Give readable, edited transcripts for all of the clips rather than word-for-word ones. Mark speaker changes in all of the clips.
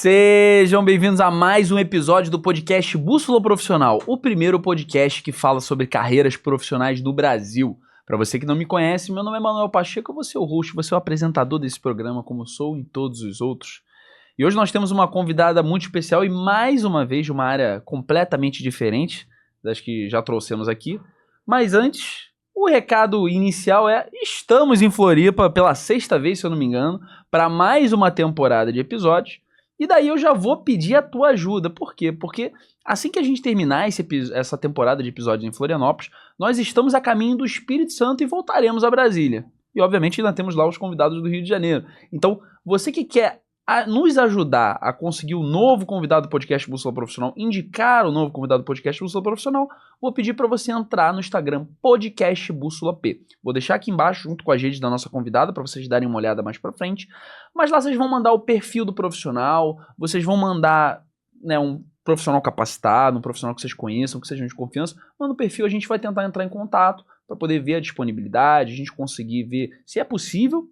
Speaker 1: Sejam bem-vindos a mais um episódio do podcast Bússola Profissional, o primeiro podcast que fala sobre carreiras profissionais do Brasil. Para você que não me conhece, meu nome é Manuel Pacheco, eu vou ser o host, vou ser o apresentador desse programa, como sou em todos os outros. E hoje nós temos uma convidada muito especial e mais uma vez de uma área completamente diferente das que já trouxemos aqui. Mas antes, o recado inicial é: estamos em Floripa pela sexta vez, se eu não me engano, para mais uma temporada de episódios. E daí eu já vou pedir a tua ajuda. Por quê? Porque assim que a gente terminar essa temporada de episódios em Florianópolis, nós estamos a caminho do Espírito Santo e voltaremos a Brasília. E obviamente ainda temos lá os convidados do Rio de Janeiro. Então, você que quer nos ajudar a conseguir o novo convidado do podcast Bússola Profissional, indicar o novo convidado do podcast Bússola Profissional, vou pedir para você entrar no Instagram Podcast Bússola P. Vou deixar aqui embaixo junto com a gente da nossa convidada para vocês darem uma olhada mais para frente. Mas lá vocês vão mandar o perfil do profissional, vocês vão mandar, né, um profissional capacitado, um profissional que vocês conheçam, que sejam de confiança. Manda o perfil, a gente vai tentar entrar em contato para poder ver a disponibilidade, a gente conseguir ver se é possível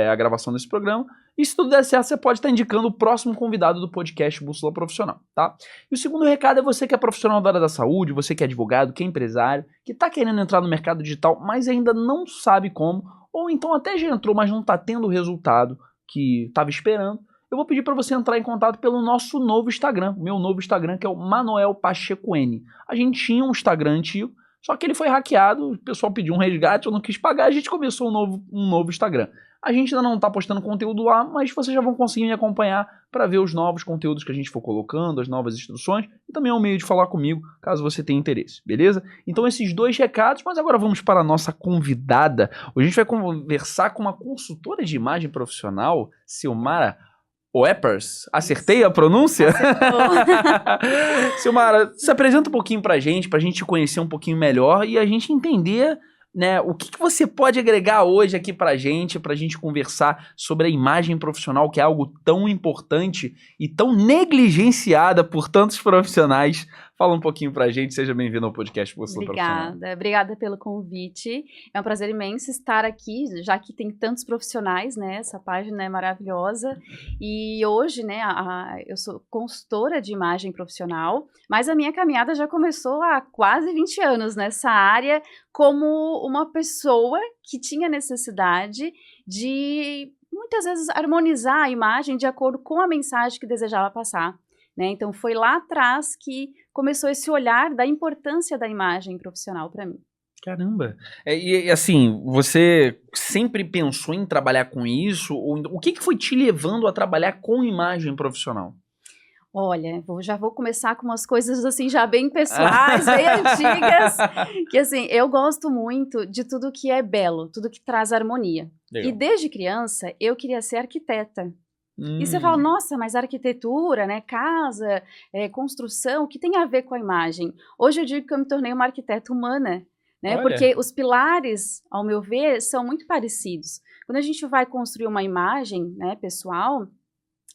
Speaker 1: a gravação desse programa. E se tudo der certo, você pode estar indicando o próximo convidado do podcast Bússola Profissional, tá? E o segundo recado é você que é profissional da área da saúde, você que é advogado, que é empresário, que está querendo entrar no mercado digital, mas ainda não sabe como, ou então até já entrou, mas não está tendo o resultado que estava esperando. Eu vou pedir para você entrar em contato pelo nosso novo Instagram, o meu novo Instagram, que é o Manuel Pacheco N. A gente tinha um Instagram antigo, só que ele foi hackeado, o pessoal pediu um resgate, eu não quis pagar, a gente começou um novo Instagram. A gente ainda não está postando conteúdo lá, mas vocês já vão conseguir me acompanhar para ver os novos conteúdos que a gente for colocando, as novas instruções, e também é um meio de falar comigo, caso você tenha interesse, beleza? Então esses dois recados, mas agora vamos para a nossa convidada. Hoje a gente vai conversar com uma consultora de imagem profissional, Silmara Oepers. Acertei a pronúncia? Silmara, se apresenta um pouquinho pra gente te conhecer um pouquinho melhor e a gente entender, né, o que você pode agregar hoje aqui pra gente conversar sobre a imagem profissional, que é algo tão importante e tão negligenciada por tantos profissionais. Fala um pouquinho pra gente, seja bem-vindo ao podcast Bússola Profissional.
Speaker 2: Obrigada pelo convite. É um prazer imenso estar aqui, já que tem tantos profissionais, né? Essa página é maravilhosa. E hoje, né, eu sou consultora de imagem profissional, mas a minha caminhada já começou há quase 20 anos nessa área, como uma pessoa que tinha necessidade de, muitas vezes, harmonizar a imagem de acordo com a mensagem que desejava passar. Né? Então, foi lá atrás que começou esse olhar da importância da imagem profissional para mim.
Speaker 1: Caramba! E assim, você sempre pensou em trabalhar com isso? Ou, o que foi te levando a trabalhar com imagem profissional?
Speaker 2: Olha, já vou começar com umas coisas assim já bem pessoais, bem antigas, que assim, eu gosto muito de tudo que é belo, tudo que traz harmonia. Legal. E desde criança eu queria ser arquiteta. E você fala, nossa, mas arquitetura, né, casa, construção, o que tem a ver com a imagem? Hoje eu digo que eu me tornei uma arquiteta humana, né, porque os pilares, ao meu ver, são muito parecidos. Quando a gente vai construir uma imagem, né, pessoal,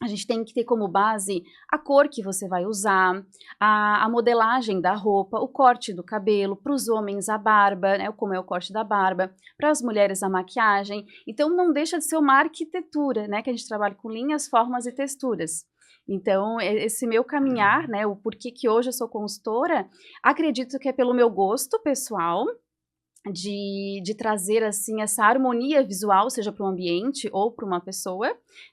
Speaker 2: a gente tem que ter como base a cor que você vai usar, a modelagem da roupa, o corte do cabelo, para os homens a barba, né, como é o corte da barba, para as mulheres a maquiagem. Então não deixa de ser uma arquitetura, né, que a gente trabalha com linhas, formas e texturas. Então esse meu caminhar, né, o porquê que hoje eu sou consultora, acredito que é pelo meu gosto pessoal, de trazer assim essa harmonia visual, seja para um ambiente ou para uma pessoa,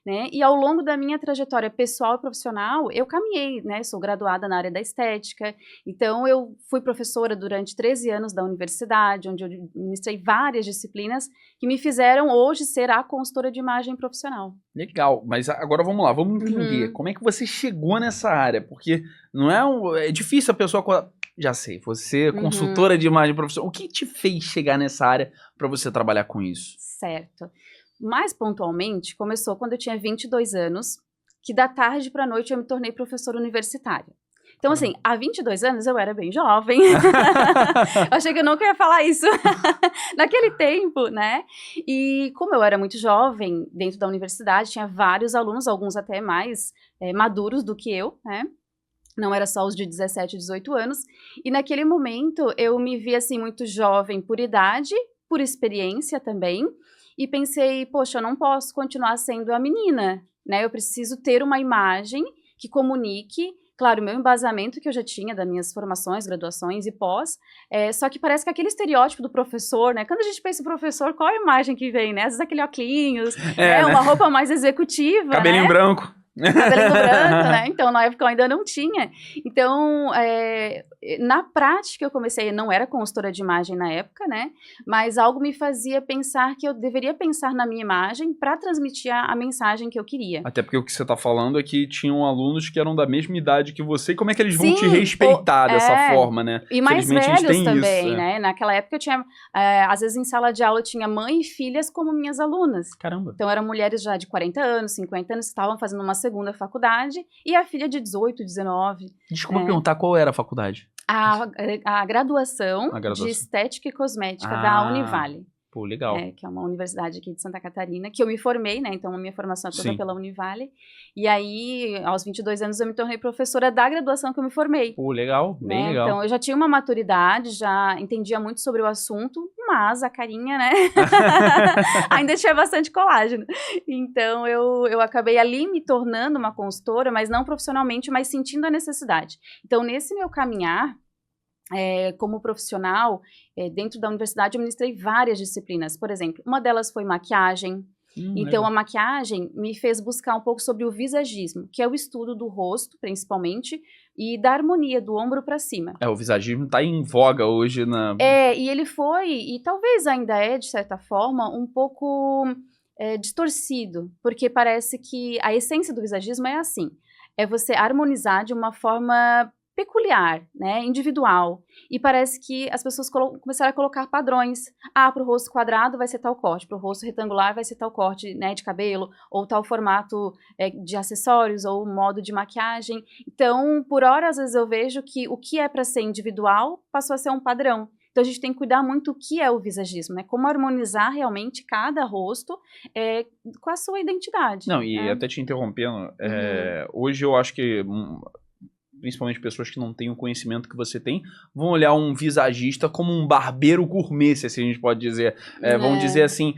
Speaker 2: né? E ao longo da minha trajetória pessoal e profissional, eu caminhei, né? Sou graduada na área da estética, então eu fui professora durante 13 anos da universidade, onde eu ministrei várias disciplinas que me fizeram hoje ser a consultora de imagem profissional.
Speaker 1: Legal, mas agora vamos lá, vamos entender como é que você chegou nessa área, porque não é difícil a pessoa... Já sei, você é consultora de imagem profissional. O que te fez chegar nessa área para você trabalhar com isso?
Speaker 2: Certo. Mais pontualmente, começou quando eu tinha 22 anos, que da tarde para a noite eu me tornei professora universitária. Então, assim, há 22 anos eu era bem jovem. Achei que eu nunca ia falar isso naquele tempo, né? E como eu era muito jovem, dentro da universidade, tinha vários alunos, alguns até mais maduros do que eu, né? Não era só os de 17, 18 anos. E naquele momento eu me vi assim muito jovem por idade, por experiência também. E pensei, poxa, eu não posso continuar sendo a menina, né? Eu preciso ter uma imagem que comunique, claro, o meu embasamento que eu já tinha das minhas formações, graduações e pós, só que parece que aquele estereótipo do professor, né? Quando a gente pensa em professor, qual é a imagem que vem, né? Às vezes aquele óculos,
Speaker 1: né?
Speaker 2: uma roupa mais executiva,
Speaker 1: Cabelinho
Speaker 2: né?
Speaker 1: branco.
Speaker 2: Cabelinho branco, né? Então, na época eu ainda não tinha. Então, na prática eu comecei, não era consultora de imagem na época, né? Mas algo me fazia pensar que eu deveria pensar na minha imagem para transmitir a mensagem que eu queria.
Speaker 1: Até porque o que você tá falando é que tinham alunos que eram da mesma idade que você, e como é que eles vão
Speaker 2: Sim,
Speaker 1: te respeitar dessa forma, né?
Speaker 2: E mais
Speaker 1: Infelizmente, a gente
Speaker 2: velhos
Speaker 1: tem
Speaker 2: também,
Speaker 1: isso,
Speaker 2: né? Naquela época eu tinha, às vezes em sala de aula eu tinha mãe e filhas como minhas alunas.
Speaker 1: Caramba.
Speaker 2: Então eram mulheres já de 40 anos, 50 anos, que estavam fazendo uma segunda faculdade, e a filha de 18, 19.
Speaker 1: Desculpa perguntar qual era a faculdade.
Speaker 2: A graduação de Estética e Cosmética da Univale.
Speaker 1: Pô, legal.
Speaker 2: Que é uma universidade aqui de Santa Catarina, que eu me formei, né? Então, a minha formação é toda pela Univale. E aí, aos 22 anos, eu me tornei professora da graduação que eu me formei.
Speaker 1: Pô, legal, bem legal.
Speaker 2: Então, eu já tinha uma maturidade, já entendia muito sobre o assunto, mas a carinha, né? Ainda tinha bastante colágeno. Então, eu acabei ali me tornando uma consultora, mas não profissionalmente, mas sentindo a necessidade. Então, nesse meu caminhar, como profissional, dentro da universidade eu ministrei várias disciplinas. Por exemplo, uma delas foi maquiagem. Então, legal. A maquiagem me fez buscar um pouco sobre o visagismo, que é o estudo do rosto, principalmente, e da harmonia do ombro para cima.
Speaker 1: O visagismo tá em voga hoje na...
Speaker 2: E ele foi, e talvez ainda de certa forma, um pouco distorcido, porque parece que a essência do visagismo é assim, é você harmonizar de uma forma peculiar, né, individual, e parece que as pessoas começaram a colocar padrões. Para o rosto quadrado vai ser tal corte, para o rosto retangular vai ser tal corte, né, de cabelo, ou tal formato de acessórios, ou modo de maquiagem. Então, por hora, às vezes eu vejo que o que é para ser individual passou a ser um padrão. Então, a gente tem que cuidar muito o que é o visagismo, né? Como harmonizar realmente cada rosto com a sua identidade.
Speaker 1: Não, e até te interrompendo, hoje eu acho que... principalmente pessoas que não têm o conhecimento que você tem, vão olhar um visagista como um barbeiro gourmet, se assim a gente pode dizer. Vão dizer assim,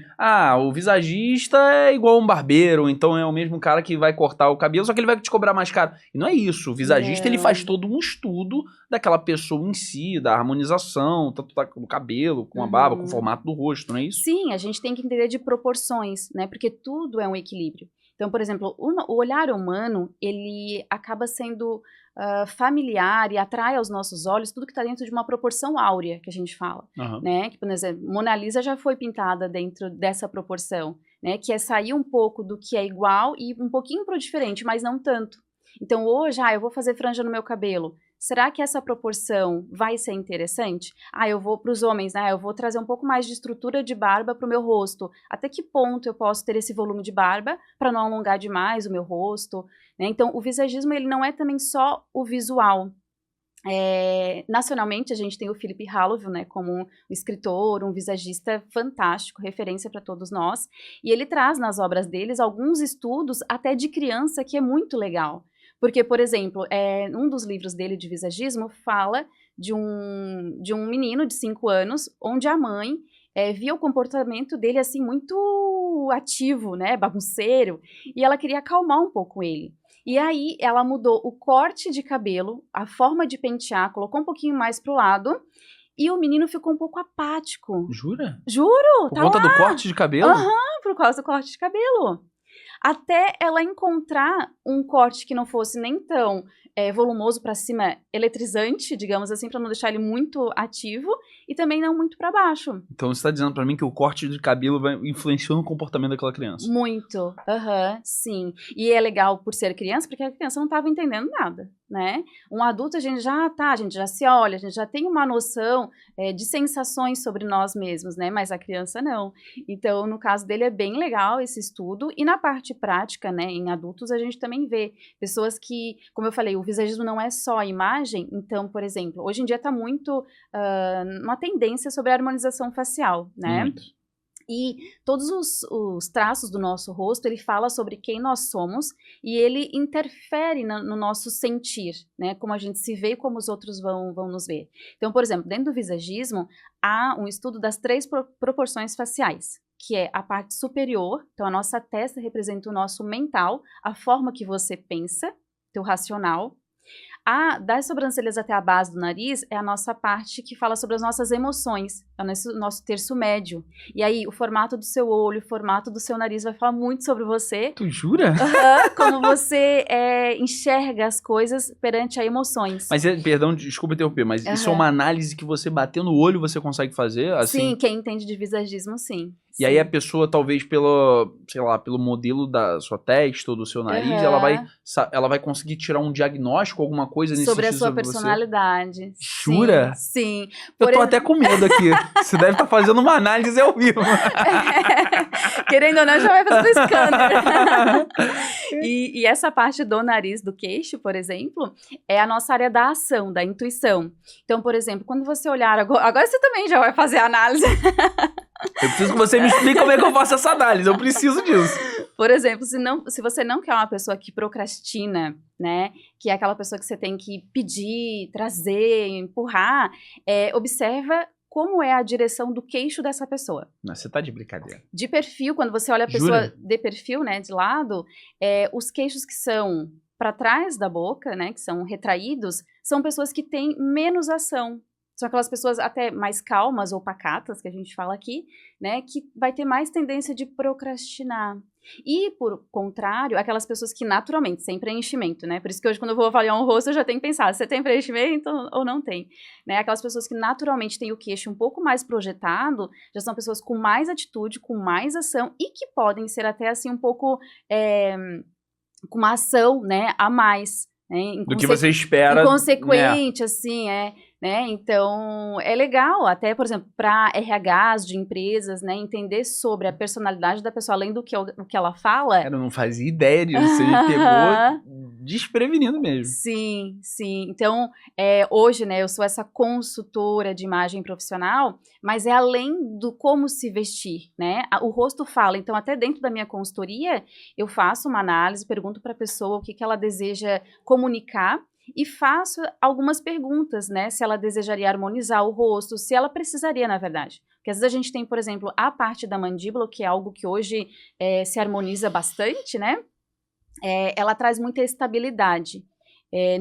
Speaker 1: o visagista é igual um barbeiro, então é o mesmo cara que vai cortar o cabelo, só que ele vai te cobrar mais caro. E não é isso, o visagista ele faz todo um estudo daquela pessoa em si, da harmonização, tanto do cabelo, com a barba, com o formato do rosto, não é isso?
Speaker 2: Sim, a gente tem que entender de proporções, né, porque tudo é um equilíbrio. Então, por exemplo, o olhar humano, ele acaba sendo familiar e atrai aos nossos olhos tudo que está dentro de uma proporção áurea, que a gente fala, né? Que, por exemplo, Mona Lisa já foi pintada dentro dessa proporção, né? Que é sair um pouco do que é igual e um pouquinho pro diferente, mas não tanto. Então, hoje, eu vou fazer franja no meu cabelo. Será que essa proporção vai ser interessante? Eu vou para os homens, né? Eu vou trazer um pouco mais de estrutura de barba para o meu rosto. Até que ponto eu posso ter esse volume de barba para não alongar demais o meu rosto? Né? Então, o visagismo ele não é também só o visual. Nacionalmente, a gente tem o Philip Hallowell, né, como um escritor, um visagista fantástico, referência para todos nós. E ele traz nas obras deles alguns estudos até de criança que é muito legal. Porque, por exemplo, um dos livros dele de visagismo fala de um menino de 5 anos, onde a mãe via o comportamento dele assim muito ativo, né, bagunceiro, e ela queria acalmar um pouco ele. E aí ela mudou o corte de cabelo, a forma de pentear, colocou um pouquinho mais pro lado, e o menino ficou um pouco apático.
Speaker 1: Jura?
Speaker 2: Juro!
Speaker 1: Por conta do corte de cabelo?
Speaker 2: Por causa do corte de cabelo. Até ela encontrar um corte que não fosse nem tão volumoso para cima, eletrizante, digamos assim, para não deixar ele muito ativo, e também não muito para baixo.
Speaker 1: Então você está dizendo para mim que o corte de cabelo influenciou no comportamento daquela criança?
Speaker 2: Muito, sim. E é legal por ser criança, porque a criança não estava entendendo nada, né? Um adulto a gente já se olha, a gente já tem uma noção de sensações sobre nós mesmos, né? Mas a criança não. Então, no caso dele é bem legal esse estudo, e na parte prática, né, em adultos a gente também vê pessoas que, como eu falei, o visagismo não é só a imagem. Então, por exemplo, hoje em dia está muito uma tendência sobre a harmonização facial, né?
Speaker 1: Muito.
Speaker 2: E todos os traços do nosso rosto, ele fala sobre quem nós somos e ele interfere no nosso sentir, né? Como a gente se vê e como os outros vão nos ver. Então, por exemplo, dentro do visagismo, há um estudo das 3 proporções faciais, que é a parte superior. Então, a nossa testa representa o nosso mental, a forma que você pensa, teu racional. Das sobrancelhas até a base do nariz é a nossa parte que fala sobre as nossas emoções, é o nosso terço médio. E aí, o formato do seu olho, o formato do seu nariz vai falar muito sobre você.
Speaker 1: Tu jura?
Speaker 2: Como você enxerga as coisas perante as emoções.
Speaker 1: Mas, perdão, desculpa interromper, mas isso é uma análise que você batendo o olho você consegue fazer? Assim?
Speaker 2: Sim, quem entende de visagismo, sim.
Speaker 1: E aí a pessoa, talvez pelo modelo da sua testa ou do seu nariz, ela vai conseguir tirar um diagnóstico, alguma coisa nesse
Speaker 2: sobre
Speaker 1: sentido
Speaker 2: a sua personalidade.
Speaker 1: Jura?
Speaker 2: Sim.
Speaker 1: Eu tô até com medo aqui. Você deve estar fazendo uma análise ao vivo.
Speaker 2: Querendo ou não, já vai fazer o scanner. E essa parte do nariz, do queixo, por exemplo, é a nossa área da ação, da intuição. Então, por exemplo, quando você olhar... Agora você também já vai fazer a análise.
Speaker 1: Eu preciso que você me explique como é que eu faço essa análise. Eu preciso disso.
Speaker 2: Por exemplo, se você não quer uma pessoa que procrastina, né? Que é aquela pessoa que você tem que pedir, trazer, empurrar, observa como é a direção do queixo dessa pessoa.
Speaker 1: Não, você tá de brincadeira.
Speaker 2: De perfil, quando você olha a pessoa de perfil, né, de lado, os queixos que são para trás da boca, né, que são retraídos, são pessoas que têm menos ação. São aquelas pessoas até mais calmas ou pacatas, que a gente fala aqui, né, que vai ter mais tendência de procrastinar. E, por contrário, aquelas pessoas que naturalmente, sem preenchimento, né, por isso que hoje quando eu vou avaliar um rosto, eu já tenho que pensar, você tem preenchimento ou não tem, né, aquelas pessoas que naturalmente têm o queixo um pouco mais projetado, já são pessoas com mais atitude, com mais ação, e que podem ser até, assim, um pouco, com uma ação, né, a mais, né,
Speaker 1: do que você espera.
Speaker 2: Inconsequente, assim, né? Então, é legal, até, por exemplo, para RHs de empresas, né, entender sobre a personalidade da pessoa, além do que ela fala.
Speaker 1: Cara, eu não fazia ideia disso, você me pegou desprevenido mesmo.
Speaker 2: Sim, sim. Então, hoje, né, eu sou essa consultora de imagem profissional, mas é além do como se vestir, né? O rosto fala, então, até dentro da minha consultoria, eu faço uma análise, pergunto para a pessoa o que ela deseja comunicar, e faço algumas perguntas, né, se ela desejaria harmonizar o rosto, se ela precisaria, na verdade. Porque às vezes a gente tem, por exemplo, a parte da mandíbula, que é algo que hoje se harmoniza bastante, né, ela traz muita estabilidade.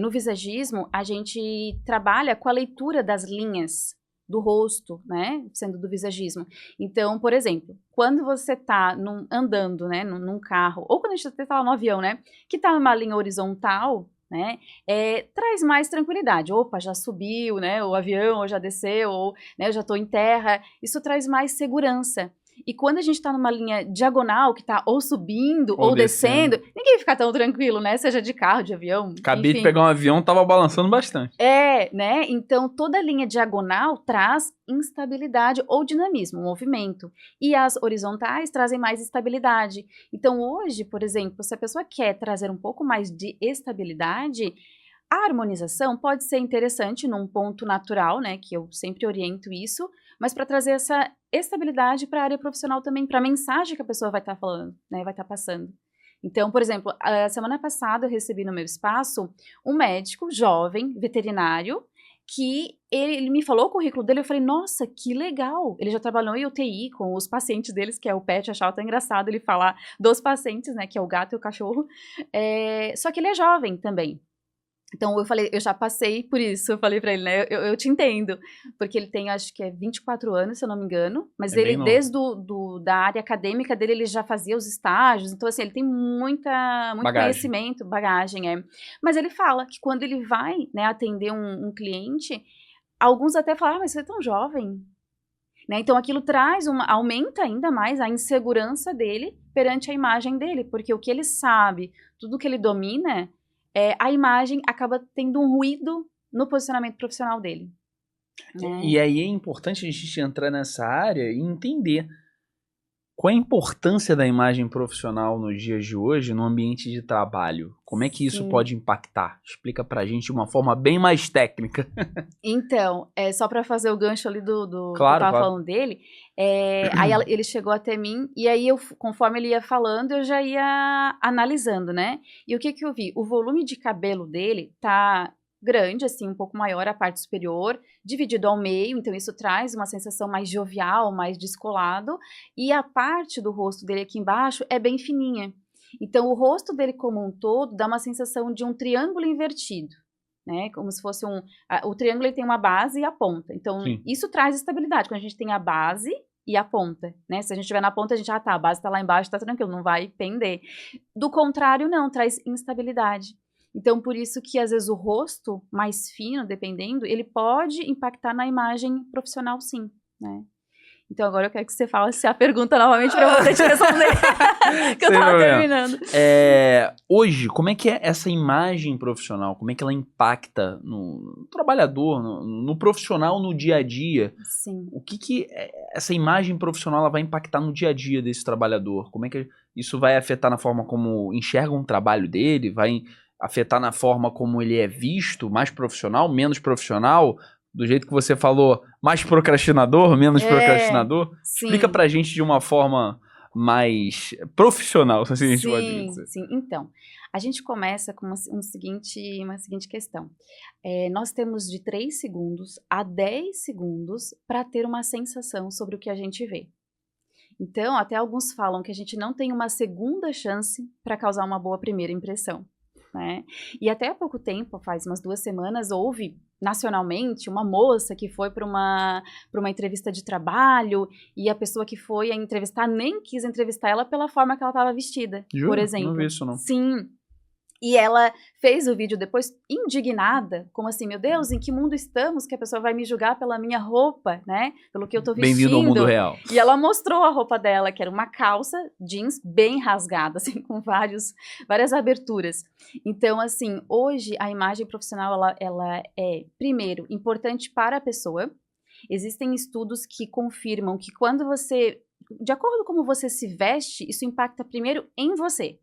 Speaker 2: No visagismo, a gente trabalha com a leitura das linhas do rosto, né, sendo do visagismo. Então, por exemplo, quando você tá andando, né, num carro, ou quando a gente tá lá no avião, né, que tá numa linha horizontal, né, traz mais tranquilidade. Opa, já subiu, né, o avião, ou já desceu, ou, né, eu já estou em terra. Isso traz mais segurança. E quando a gente está numa linha diagonal, que está ou subindo ou descendo, ninguém fica tão tranquilo, né? Seja de carro, de avião.
Speaker 1: Acabei de pegar um avião, tava balançando bastante.
Speaker 2: Né? Então, toda linha diagonal traz instabilidade ou dinamismo, movimento. E as horizontais trazem mais estabilidade. Então, hoje, por exemplo, se a pessoa quer trazer um pouco mais de estabilidade, a harmonização pode ser interessante num ponto natural, né? Que eu sempre oriento isso, mas para trazer essa estabilidade para a área profissional também, para a mensagem que a pessoa vai estar falando, né, vai estar passando. Então, por exemplo, a semana passada eu recebi no meu espaço um médico jovem, veterinário, que ele me falou o currículo dele, eu falei, nossa, que legal, ele já trabalhou em UTI com os pacientes deles, que é o pet, achava tão engraçado ele falar dos pacientes, né, que é o gato e o cachorro, só que ele é jovem também. Então, eu falei, eu já passei por isso, eu falei pra ele, né, eu te entendo, porque ele tem, acho que 24 anos, se eu não me engano, mas ele, desde da área acadêmica dele, ele já fazia os estágios, então, assim, ele tem muito conhecimento, bagagem, Mas ele fala que quando ele vai, né, atender um cliente, alguns até falam, mas você é tão jovem, né, então aquilo aumenta ainda mais a insegurança dele perante a imagem dele, porque o que ele sabe, tudo que ele domina, a imagem acaba tendo um ruído no posicionamento profissional dele. Né?
Speaker 1: E aí é importante a gente entrar nessa área e entender qual é a importância da imagem profissional nos dias de hoje no ambiente de trabalho. Como é que isso pode impactar? Explica pra gente de uma forma bem mais técnica.
Speaker 2: Então, só para fazer o gancho ali do
Speaker 1: claro,
Speaker 2: que eu tava falando dele, aí ele chegou até mim, e aí conforme ele ia falando, eu já ia analisando, né? E o que eu vi? O volume de cabelo dele tá grande, assim, um pouco maior a parte superior, dividido ao meio, então isso traz uma sensação mais jovial, mais descolado, e a parte do rosto dele aqui embaixo é bem fininha. Então o rosto dele como um todo dá uma sensação de um triângulo invertido, né? Como se fosse o triângulo ele tem uma base e a ponta, então
Speaker 1: Sim.
Speaker 2: isso traz estabilidade, quando a gente tem a base e a ponta, né? Se a gente estiver na ponta, a gente, a base tá lá embaixo, tá tranquilo, não vai pender. Do contrário, não, traz instabilidade. Então, por isso que, às vezes, o rosto mais fino, dependendo, ele pode impactar na imagem profissional, sim, né? Então, agora eu quero que você faça a pergunta novamente para eu poder te responder, que eu tava terminando.
Speaker 1: Hoje, como é que é essa imagem profissional? Como é que ela impacta no trabalhador, no profissional, no dia a dia?
Speaker 2: Sim.
Speaker 1: O que essa imagem profissional ela vai impactar no dia a dia desse trabalhador? Como é que isso vai afetar na forma como enxergam o trabalho dele? Vai afetar na forma como ele é visto? Mais profissional, menos profissional? Do jeito que você falou, mais procrastinador, menos procrastinador?
Speaker 2: Sim.
Speaker 1: Explica pra gente de uma forma mais profissional, se a gente pode dizer.
Speaker 2: Sim. Então, a gente começa com uma seguinte questão. Nós temos de 3 segundos a 10 segundos para ter uma sensação sobre o que a gente vê. Então, até alguns falam que a gente não tem uma segunda chance para causar uma boa primeira impressão, né? E até há pouco tempo, faz umas 2 semanas, houve nacionalmente uma moça que foi para uma entrevista de trabalho e a pessoa que foi a entrevistar nem quis entrevistar ela pela forma que ela estava vestida,
Speaker 1: Juro?
Speaker 2: por exemplo.
Speaker 1: Não vi isso, não.
Speaker 2: Sim. E ela fez o vídeo depois indignada, como assim, meu Deus, em que mundo estamos que a pessoa vai me julgar pela minha roupa, né? Pelo que eu tô vestindo.
Speaker 1: Bem-vindo ao mundo real.
Speaker 2: E ela mostrou a roupa dela, que era uma calça jeans bem rasgada, assim, com várias aberturas. Então, assim, hoje a imagem profissional, ela é, primeiro, importante para a pessoa. Existem estudos que confirmam que quando você, de acordo com como você se veste, isso impacta primeiro em você.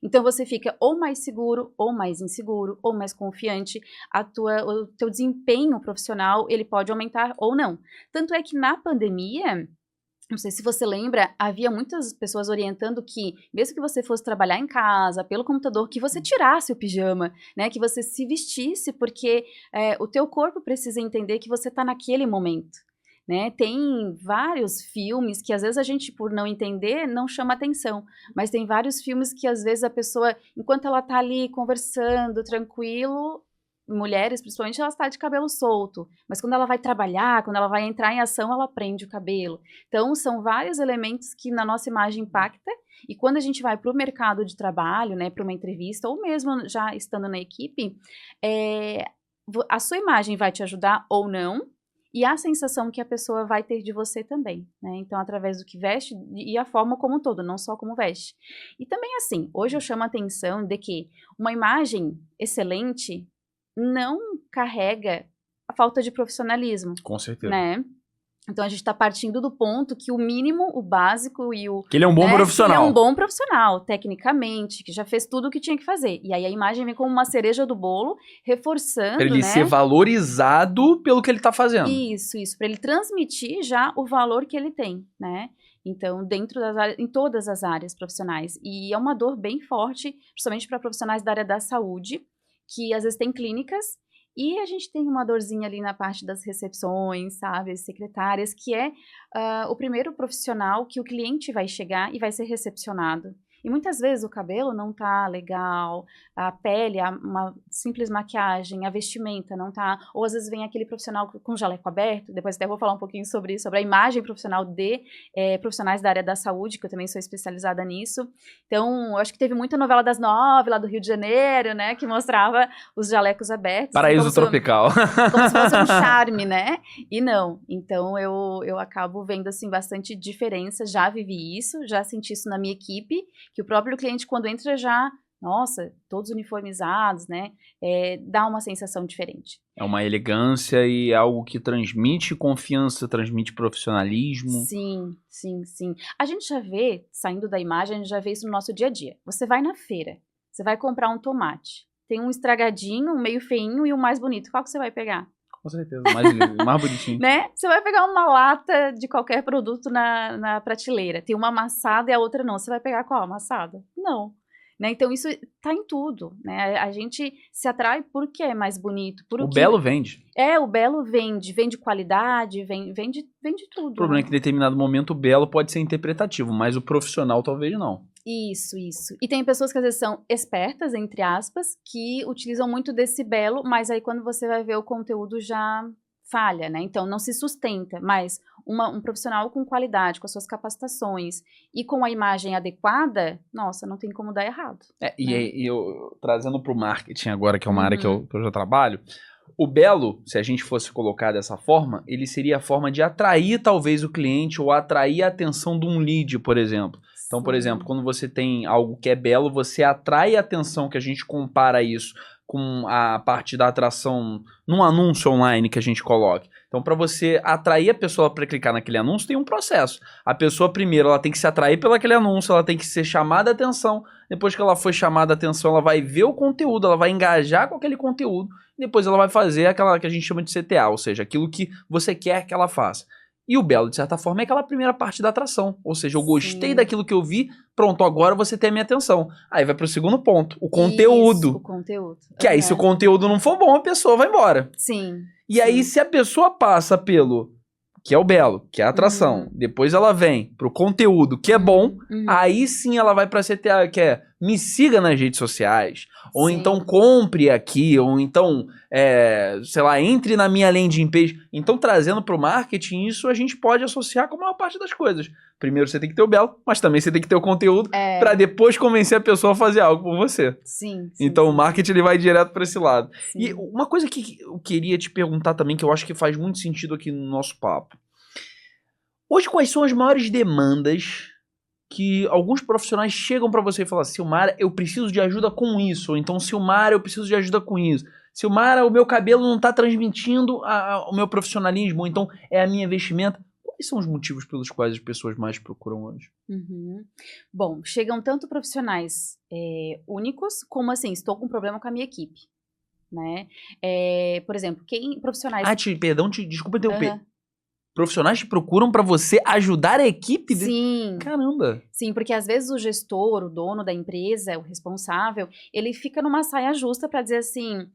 Speaker 2: Então você fica ou mais seguro, ou mais inseguro, ou mais confiante, o teu desempenho profissional, ele pode aumentar ou não. Tanto é que na pandemia, não sei se você lembra, havia muitas pessoas orientando que, mesmo que você fosse trabalhar em casa, pelo computador, que você tirasse o pijama, né, que você se vestisse, porque o teu corpo precisa entender que você está naquele momento. Né? Tem vários filmes que às vezes a gente, por não entender, não chama atenção, mas tem vários filmes que às vezes a pessoa, enquanto ela tá ali conversando, tranquilo, mulheres principalmente, ela está de cabelo solto, mas quando ela vai trabalhar, quando ela vai entrar em ação, ela prende o cabelo. Então são vários elementos que na nossa imagem impacta, e quando a gente vai para o mercado de trabalho, né, para uma entrevista, ou mesmo já estando na equipe, a sua imagem vai te ajudar ou não, e a sensação que a pessoa vai ter de você também, né? Então, através do que veste e a forma como um todo, não só como veste. E também, assim, hoje eu chamo a atenção de que uma imagem excelente não carrega a falta de profissionalismo.
Speaker 1: Com certeza.
Speaker 2: Né? Então, a gente está partindo do ponto que o mínimo, o básico e o...
Speaker 1: Que ele é um bom profissional.
Speaker 2: Ele é um bom profissional, tecnicamente, que já fez tudo o que tinha que fazer. E aí a imagem vem como uma cereja do bolo, reforçando,
Speaker 1: pra ele ser valorizado pelo que ele tá fazendo.
Speaker 2: Isso. Para ele transmitir já o valor que ele tem, né? Então, dentro das áreas, em todas as áreas profissionais. E é uma dor bem forte, principalmente para profissionais da área da saúde, que às vezes tem clínicas, e a gente tem uma dorzinha ali na parte das recepções, sabe, as secretárias, que é o primeiro profissional que o cliente vai chegar e vai ser recepcionado. E muitas vezes o cabelo não tá legal, a pele, uma simples maquiagem, a vestimenta não tá, ou às vezes vem aquele profissional com jaleco aberto, depois até vou falar um pouquinho sobre isso, sobre a imagem profissional de profissionais da área da saúde, que eu também sou especializada nisso. Então, eu acho que teve muita novela das 9 lá do Rio de Janeiro, né, que mostrava os jalecos abertos.
Speaker 1: Paraíso tropical.
Speaker 2: Como se fosse um charme, né? E não. Então, eu acabo vendo, assim, bastante diferença, já vivi isso, já senti isso na minha equipe, que o próprio cliente, quando entra, já, nossa, todos uniformizados, né? Dá uma sensação diferente.
Speaker 1: É uma elegância e é algo que transmite confiança, transmite profissionalismo.
Speaker 2: Sim. A gente já vê, saindo da imagem, a gente já vê isso no nosso dia a dia. Você vai na feira, você vai comprar um tomate. Tem um estragadinho, um meio feinho e um mais bonito. Qual que você vai pegar?
Speaker 1: Com certeza, mais bonitinho.
Speaker 2: Né? Você vai pegar uma lata de qualquer produto na prateleira. Tem uma amassada e a outra não. Você vai pegar qual? Amassada? Não. né? Então isso tá em tudo, né? A gente se atrai porque é mais bonito.
Speaker 1: O belo vende.
Speaker 2: O belo vende qualidade, vende tudo.
Speaker 1: O problema é que em determinado momento o belo pode ser interpretativo, mas o profissional talvez não.
Speaker 2: Isso. E tem pessoas que às vezes são espertas, entre aspas, que utilizam muito desse belo, mas aí quando você vai ver o conteúdo já falha, né? Então não se sustenta, mas um profissional com qualidade, com as suas capacitações e com a imagem adequada, nossa, não tem como dar errado.
Speaker 1: E eu trazendo para o marketing agora, que é uma área que eu já trabalho, o belo, se a gente fosse colocar dessa forma, ele seria a forma de atrair talvez o cliente ou atrair a atenção de um lead, por exemplo. Então, por exemplo, quando você tem algo que é belo, você atrai a atenção, que a gente compara isso com a parte da atração num anúncio online que a gente coloca. Então, para você atrair a pessoa para clicar naquele anúncio, tem um processo. A pessoa, primeiro, ela tem que se atrair pelo aquele anúncio, ela tem que ser chamada a atenção. Depois que ela foi chamada a atenção, ela vai ver o conteúdo, ela vai engajar com aquele conteúdo. E depois ela vai fazer aquela que a gente chama de CTA, ou seja, aquilo que você quer que ela faça. E o belo, de certa forma, é aquela primeira parte da atração. Ou seja, eu gostei daquilo que eu vi, pronto, agora você tem a minha atenção. Aí vai pro segundo ponto, o conteúdo.
Speaker 2: Isso, o conteúdo.
Speaker 1: Que aí, se o conteúdo não for bom, a pessoa vai embora.
Speaker 2: Sim.
Speaker 1: E aí, se a pessoa passa pelo, que é o belo, que é a atração, depois ela vem pro conteúdo, que é bom, aí sim ela vai pra CTA, que é me siga nas redes sociais, ou então compre aqui, ou então, sei lá, entre na minha landing page. Então, trazendo pro marketing, isso a gente pode associar com a maior parte das coisas. Primeiro você tem que ter o belo, mas também você tem que ter o conteúdo para depois convencer a pessoa a fazer algo por você.
Speaker 2: Sim.
Speaker 1: Então, o marketing ele vai direto para esse lado.
Speaker 2: Sim.
Speaker 1: E uma coisa que eu queria te perguntar também, que eu acho que faz muito sentido aqui no nosso papo. Hoje, quais são as maiores demandas que alguns profissionais chegam para você e falam: Silmara, eu preciso de ajuda com isso. Ou então, Silmara, eu preciso de ajuda com isso. Silmara, o meu cabelo não está transmitindo o meu profissionalismo. Ou então, é a minha vestimenta. Quais são os motivos pelos quais as pessoas mais procuram hoje?
Speaker 2: Bom, chegam tanto profissionais únicos, como assim, estou com um problema com a minha equipe. Né? Por exemplo, profissionais...
Speaker 1: Desculpa interromper. Profissionais te procuram para você ajudar a equipe?
Speaker 2: Sim.
Speaker 1: Caramba.
Speaker 2: Sim, porque às vezes o gestor, o dono da empresa, o responsável, ele fica numa saia justa para dizer assim: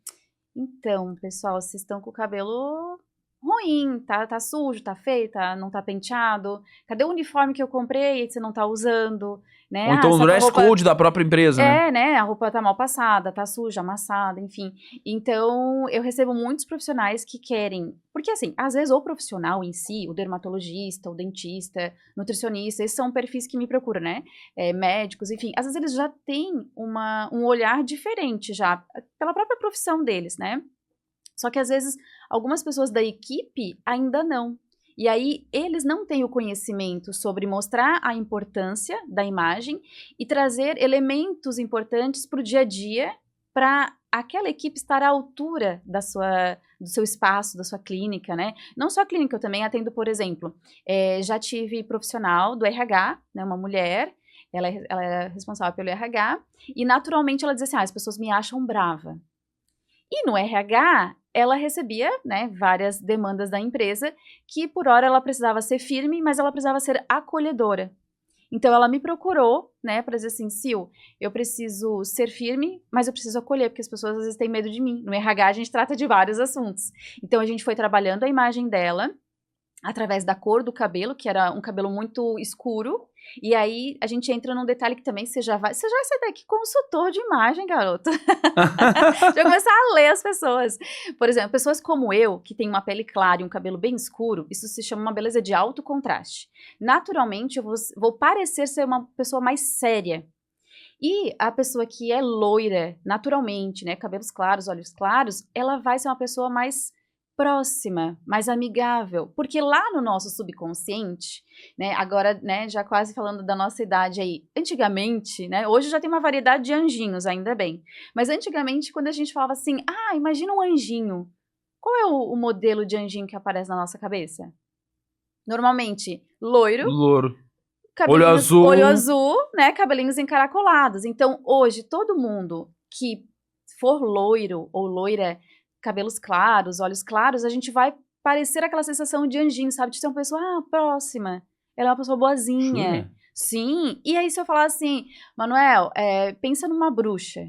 Speaker 2: então, pessoal, vocês estão com o cabelo ruim, tá sujo, tá feio, não tá penteado. Cadê o uniforme que eu comprei e você não tá usando? Né?
Speaker 1: Ou então o dress code da própria empresa, né?
Speaker 2: né? A roupa tá mal passada, tá suja, amassada, enfim. Então, eu recebo muitos profissionais que querem... Porque, assim, às vezes o profissional em si, o dermatologista, o dentista, nutricionista, esses são perfis que me procuram, né? Médicos, enfim. Às vezes eles já têm um olhar diferente já, pela própria profissão deles, né? Só que, às vezes, algumas pessoas da equipe ainda não. E aí, eles não têm o conhecimento sobre mostrar a importância da imagem e trazer elementos importantes para o dia a dia, para aquela equipe estar à altura do seu espaço, da sua clínica, né? Não só a clínica, eu também atendo, por exemplo, já tive profissional do RH, né, uma mulher, ela é responsável pelo RH, e naturalmente ela diz assim: as pessoas me acham brava. E no RH, ela recebia, né, várias demandas da empresa, que por hora ela precisava ser firme, mas ela precisava ser acolhedora. Então ela me procurou, né, para dizer assim: Sil, eu preciso ser firme, mas eu preciso acolher, porque as pessoas às vezes têm medo de mim. No RH a gente trata de vários assuntos. Então a gente foi trabalhando a imagem dela, através da cor do cabelo, que era um cabelo muito escuro, e aí a gente entra num detalhe que também você já vai ser daqui consultor de imagem, garoto. Já começar a ler as pessoas. Por exemplo, pessoas como eu, que tem uma pele clara e um cabelo bem escuro, isso se chama uma beleza de alto contraste. Naturalmente, eu vou parecer ser uma pessoa mais séria. E a pessoa que é loira, naturalmente, né, cabelos claros, olhos claros, ela vai ser uma pessoa mais próxima, mais amigável, porque lá no nosso subconsciente, né, agora, né, já quase falando da nossa idade aí, antigamente, né, hoje já tem uma variedade de anjinhos, ainda bem, mas antigamente quando a gente falava assim: imagina um anjinho, qual é o modelo de anjinho que aparece na nossa cabeça? Normalmente, loiro, olho azul, né, cabelinhos encaracolados. Então, hoje, todo mundo que for loiro ou loira, cabelos claros, olhos claros, a gente vai parecer aquela sensação de anjinho, sabe? De ser uma pessoa próxima. Ela é uma pessoa boazinha. Sim, e aí se eu falar assim, Manuel, pensa numa bruxa.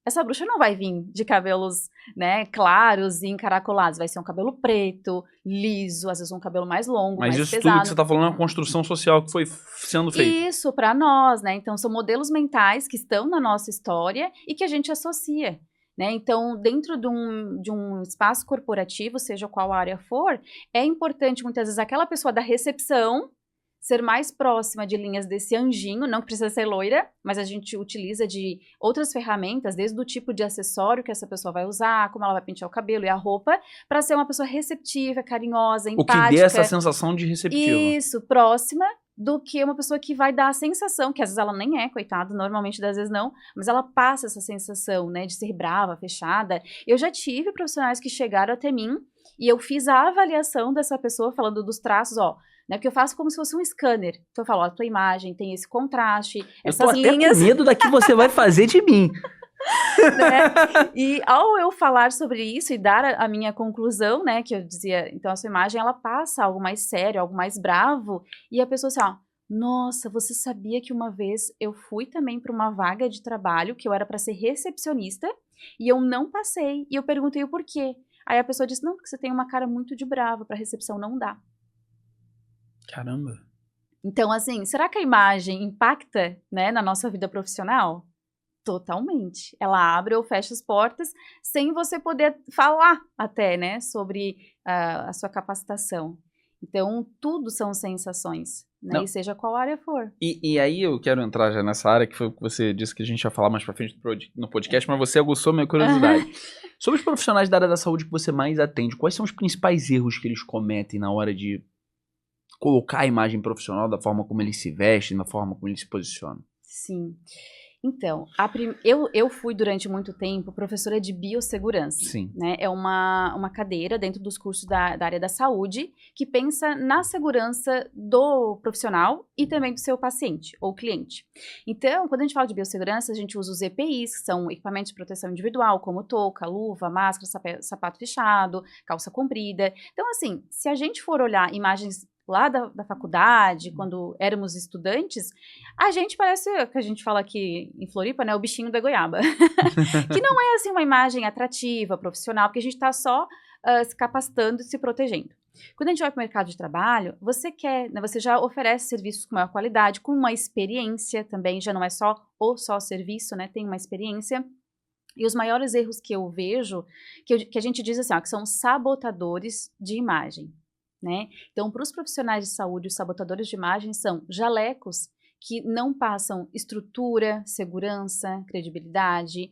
Speaker 2: Essa bruxa não vai vir de cabelos, né, claros e encaracolados. Vai ser um cabelo preto, liso, às vezes um cabelo mais longo,
Speaker 1: Mas
Speaker 2: mais
Speaker 1: isso
Speaker 2: pesado.
Speaker 1: tudo que você tá falando é uma construção social que foi sendo feita.
Speaker 2: Isso, para nós, né? Então, são modelos mentais que estão na nossa história e que a gente associa. Né? Então, dentro de um espaço corporativo, seja qual área for, é importante, muitas vezes, aquela pessoa da recepção ser mais próxima de linhas desse anjinho, não que precisa ser loira, mas a gente utiliza de outras ferramentas, desde o tipo de acessório que essa pessoa vai usar, como ela vai pentear o cabelo e a roupa, para ser uma pessoa receptiva, carinhosa, empática.
Speaker 1: O que dê essa sensação de receptiva.
Speaker 2: Isso, próxima do que uma pessoa que vai dar a sensação, que às vezes ela nem é, coitada, normalmente das vezes não, mas ela passa essa sensação, né, de ser brava, fechada. Eu já tive profissionais que chegaram até mim e eu fiz a avaliação dessa pessoa, falando dos traços, né, porque eu faço como se fosse um scanner. Então eu falo, a tua imagem tem esse contraste, essas linhas...
Speaker 1: Eu tô até com medo da que você vai fazer de mim.
Speaker 2: Né? E ao eu falar sobre isso e dar a minha conclusão, né, que eu dizia, então a sua imagem, ela passa algo mais sério, algo mais bravo, e a pessoa assim, nossa, você sabia que uma vez eu fui também para uma vaga de trabalho, que eu era para ser recepcionista, e eu não passei, e eu perguntei o porquê. Aí a pessoa disse, não, porque você tem uma cara muito de brava, para recepção não dá.
Speaker 1: Caramba.
Speaker 2: Então, assim, será que a imagem impacta, né, na nossa vida profissional? Totalmente. Ela abre ou fecha as portas sem você poder falar até, né, sobre a sua capacitação. Então, tudo são sensações, né, e seja qual área for.
Speaker 1: E aí eu quero entrar já nessa área, que foi o que você disse que a gente ia falar mais pra frente no podcast, mas você aguçou minha curiosidade. Sobre os profissionais da área da saúde que você mais atende, quais são os principais erros que eles cometem na hora de colocar a imagem profissional, da forma como eles se vestem, da forma como eles se posicionam?
Speaker 2: Sim. Então, eu fui durante muito tempo professora de biossegurança.
Speaker 1: Sim.
Speaker 2: Né? É uma cadeira dentro dos cursos da área da saúde que pensa na segurança do profissional e também do seu paciente ou cliente. Então, quando a gente fala de biossegurança, a gente usa os EPIs, que são equipamentos de proteção individual, como touca, luva, máscara, sapato fechado, calça comprida. Então, assim, se a gente for olhar imagens lá da faculdade, quando éramos estudantes, a gente parece, que a gente fala aqui em Floripa, né, o bichinho da goiaba. Que não é, assim, uma imagem atrativa, profissional, porque a gente está só se capacitando e se protegendo. Quando a gente vai para o mercado de trabalho, você quer, né, você já oferece serviços com maior qualidade, com uma experiência também, já não é só serviço, né, tem uma experiência. E os maiores erros que eu vejo, que a gente diz assim, que são sabotadores de imagem. Né? Então, para os profissionais de saúde, os sabotadores de imagem são jalecos que não passam estrutura, segurança, credibilidade.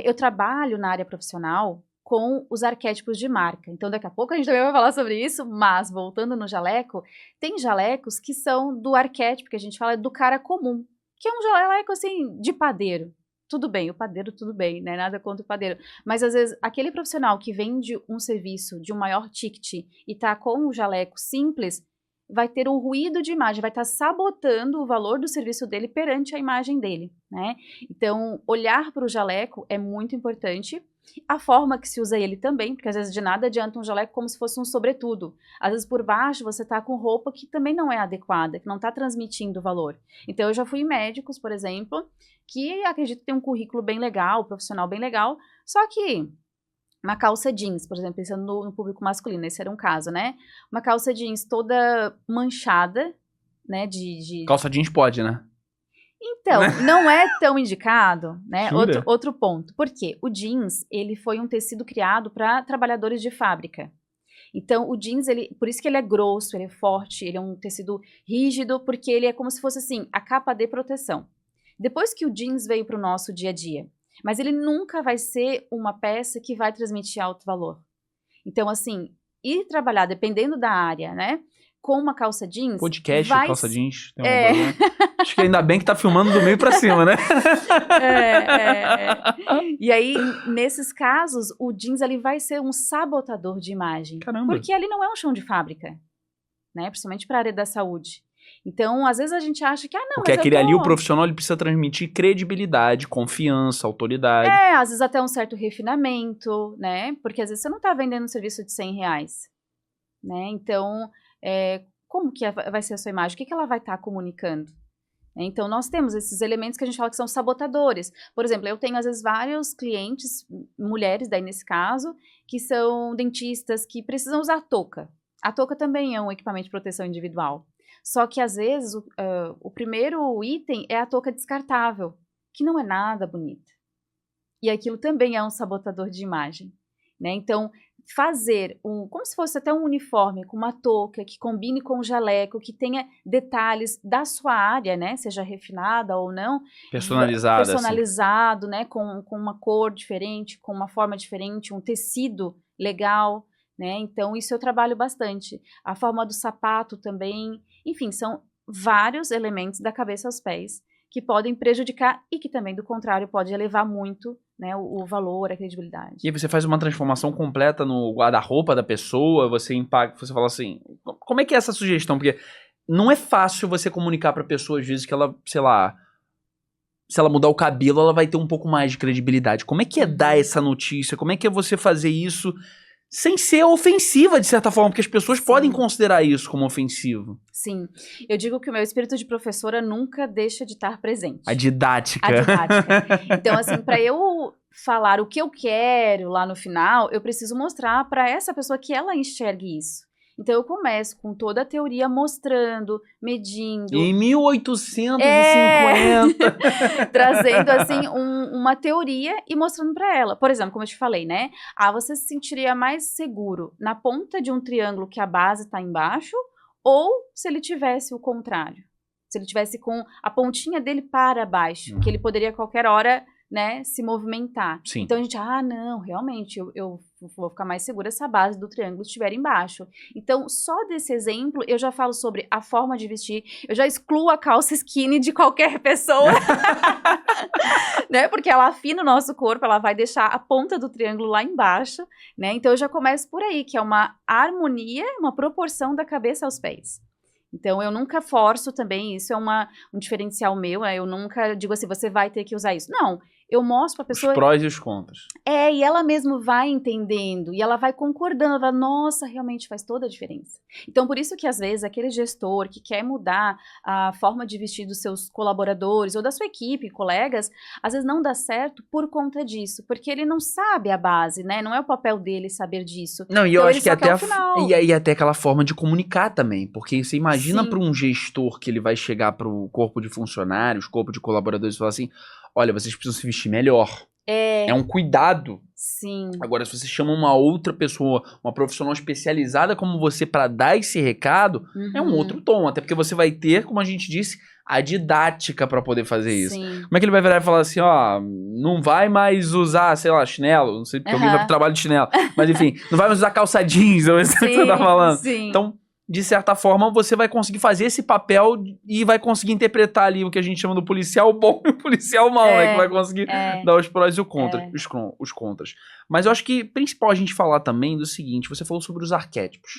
Speaker 2: Eu trabalho na área profissional com os arquétipos de marca. Então, daqui a pouco a gente também vai falar sobre isso, mas voltando no jaleco, tem jalecos que são do arquétipo que a gente fala do cara comum, que é um jaleco assim de padeiro. Tudo bem, o padeiro tudo bem, né? Nada contra o padeiro. Mas às vezes aquele profissional que vende um serviço de um maior ticket e tá com um jaleco simples, vai ter um ruído de imagem, vai estar sabotando o valor do serviço dele perante a imagem dele, né? Então, olhar para o jaleco é muito importante. A forma que se usa ele também, porque às vezes de nada adianta um jaleco como se fosse um sobretudo. Às vezes por baixo você tá com roupa que também não é adequada, que não está transmitindo valor. Então eu já fui em médicos, por exemplo, que acredito ter um currículo bem legal, profissional bem legal, só que uma calça jeans, por exemplo, pensando no público masculino, esse era um caso, né? Uma calça jeans toda manchada, né,
Speaker 1: Calça jeans pode, né?
Speaker 2: Então, não é tão indicado, né?
Speaker 1: Jura?
Speaker 2: Outro ponto. Por quê? O jeans, ele foi um tecido criado para trabalhadores de fábrica. Então, o jeans, por isso que ele é grosso, ele é forte, ele é um tecido rígido, porque ele é como se fosse, assim, a capa de proteção. Depois que o jeans veio para o nosso dia a dia, mas ele nunca vai ser uma peça que vai transmitir alto valor. Então, assim, ir trabalhar, dependendo da área, né? Com uma calça jeans...
Speaker 1: Podcast, calça jeans. Tem
Speaker 2: um
Speaker 1: Acho que ainda bem que tá filmando do meio pra cima, né?
Speaker 2: E aí, nesses casos, o jeans ele vai ser um sabotador de imagem.
Speaker 1: Caramba.
Speaker 2: Porque ali não é um chão de fábrica, né? Principalmente para a área da saúde. Então, às vezes a gente acha que, não,
Speaker 1: porque
Speaker 2: mas
Speaker 1: aquele ali, o profissional, ele precisa transmitir credibilidade, confiança, autoridade.
Speaker 2: Às vezes até um certo refinamento, né? Porque às vezes você não tá vendendo um serviço de R$100, né? Então, como que vai ser a sua imagem? O que ela vai estar comunicando? Então, nós temos esses elementos que a gente fala que são sabotadores. Por exemplo, eu tenho, às vezes, vários clientes, mulheres, daí nesse caso, que são dentistas que precisam usar touca. A touca também é um equipamento de proteção individual. Só que, às vezes, o primeiro item é a touca descartável, que não é nada bonita. E aquilo também é um sabotador de imagem, né? Então, fazer como se fosse até um uniforme com uma touca que combine com o jaleco, que tenha detalhes da sua área, né? Seja refinada ou não. Personalizado, assim, né? Com uma cor diferente, com uma forma diferente, um tecido legal, né? Então, isso eu trabalho bastante. A forma do sapato também. Enfim, são vários elementos da cabeça aos pés que podem prejudicar e que também, do contrário, pode elevar muito, né, o valor, a credibilidade.
Speaker 1: E aí você faz uma transformação completa no guarda-roupa da pessoa, você fala assim, como é que é essa sugestão? Porque não é fácil você comunicar pra pessoa, às vezes, que ela, sei lá, se ela mudar o cabelo, ela vai ter um pouco mais de credibilidade. Como é que é dar essa notícia? Como é que é você fazer isso sem ser ofensiva, de certa forma? Porque as pessoas podem considerar isso como ofensivo.
Speaker 2: Sim. Eu digo que o meu espírito de professora nunca deixa de estar presente.
Speaker 1: A didática.
Speaker 2: A didática. Então, assim, para eu falar o que eu quero lá no final, eu preciso mostrar para essa pessoa que ela enxergue isso. Então, eu começo com toda a teoria mostrando, medindo.
Speaker 1: Em 1850.
Speaker 2: Trazendo, assim, uma teoria e mostrando para ela. Por exemplo, como eu te falei, né? Você se sentiria mais seguro na ponta de um triângulo que a base está embaixo ou se ele tivesse o contrário? Se ele tivesse com a pontinha dele para baixo, que ele poderia a qualquer hora, né, se movimentar.
Speaker 1: Sim.
Speaker 2: Então a gente, não, realmente, eu vou ficar mais segura se a base do triângulo estiver embaixo. Então, só desse exemplo, eu já falo sobre a forma de vestir, eu já excluo a calça skinny de qualquer pessoa, né, porque ela afina o nosso corpo, ela vai deixar a ponta do triângulo lá embaixo, né, então eu já começo por aí, que é uma harmonia, uma proporção da cabeça aos pés. Então, eu nunca forço também, isso é um diferencial meu, eu nunca digo assim, você vai ter que usar isso. Não, eu mostro pra pessoa...
Speaker 1: Os prós e os contras.
Speaker 2: E ela mesmo vai entendendo, e ela vai concordando, ela vai, nossa, realmente faz toda a diferença. Então, por isso que às vezes aquele gestor que quer mudar a forma de vestir dos seus colaboradores, ou da sua equipe, colegas, às vezes não dá certo por conta disso, porque ele não sabe a base, né? Não é o papel dele saber disso.
Speaker 1: Não, e eu acho que até e até aquela forma de comunicar também, porque você imagina para um gestor que ele vai chegar para o corpo de funcionários, corpo de colaboradores e falar assim, olha, vocês precisam se vestir melhor. É um cuidado.
Speaker 2: Sim.
Speaker 1: Agora, se você chama uma outra pessoa, uma profissional especializada como você para dar esse recado, é um outro tom. Até porque você vai ter, como a gente disse, a didática para poder fazer isso.
Speaker 2: Sim.
Speaker 1: Como é que ele vai virar e falar assim, ó, não vai mais usar, sei lá, chinelo, não sei porque alguém vai pro trabalho de chinelo, mas enfim, não vai mais usar calça jeans, não sei o que você tá falando.
Speaker 2: Sim.
Speaker 1: Então, de certa forma, você vai conseguir fazer esse papel e vai conseguir interpretar ali o que a gente chama do policial bom e o policial mau, né? Que vai conseguir dar os prós e os contras. Mas eu acho que principal a gente falar também do seguinte, você falou sobre os arquétipos.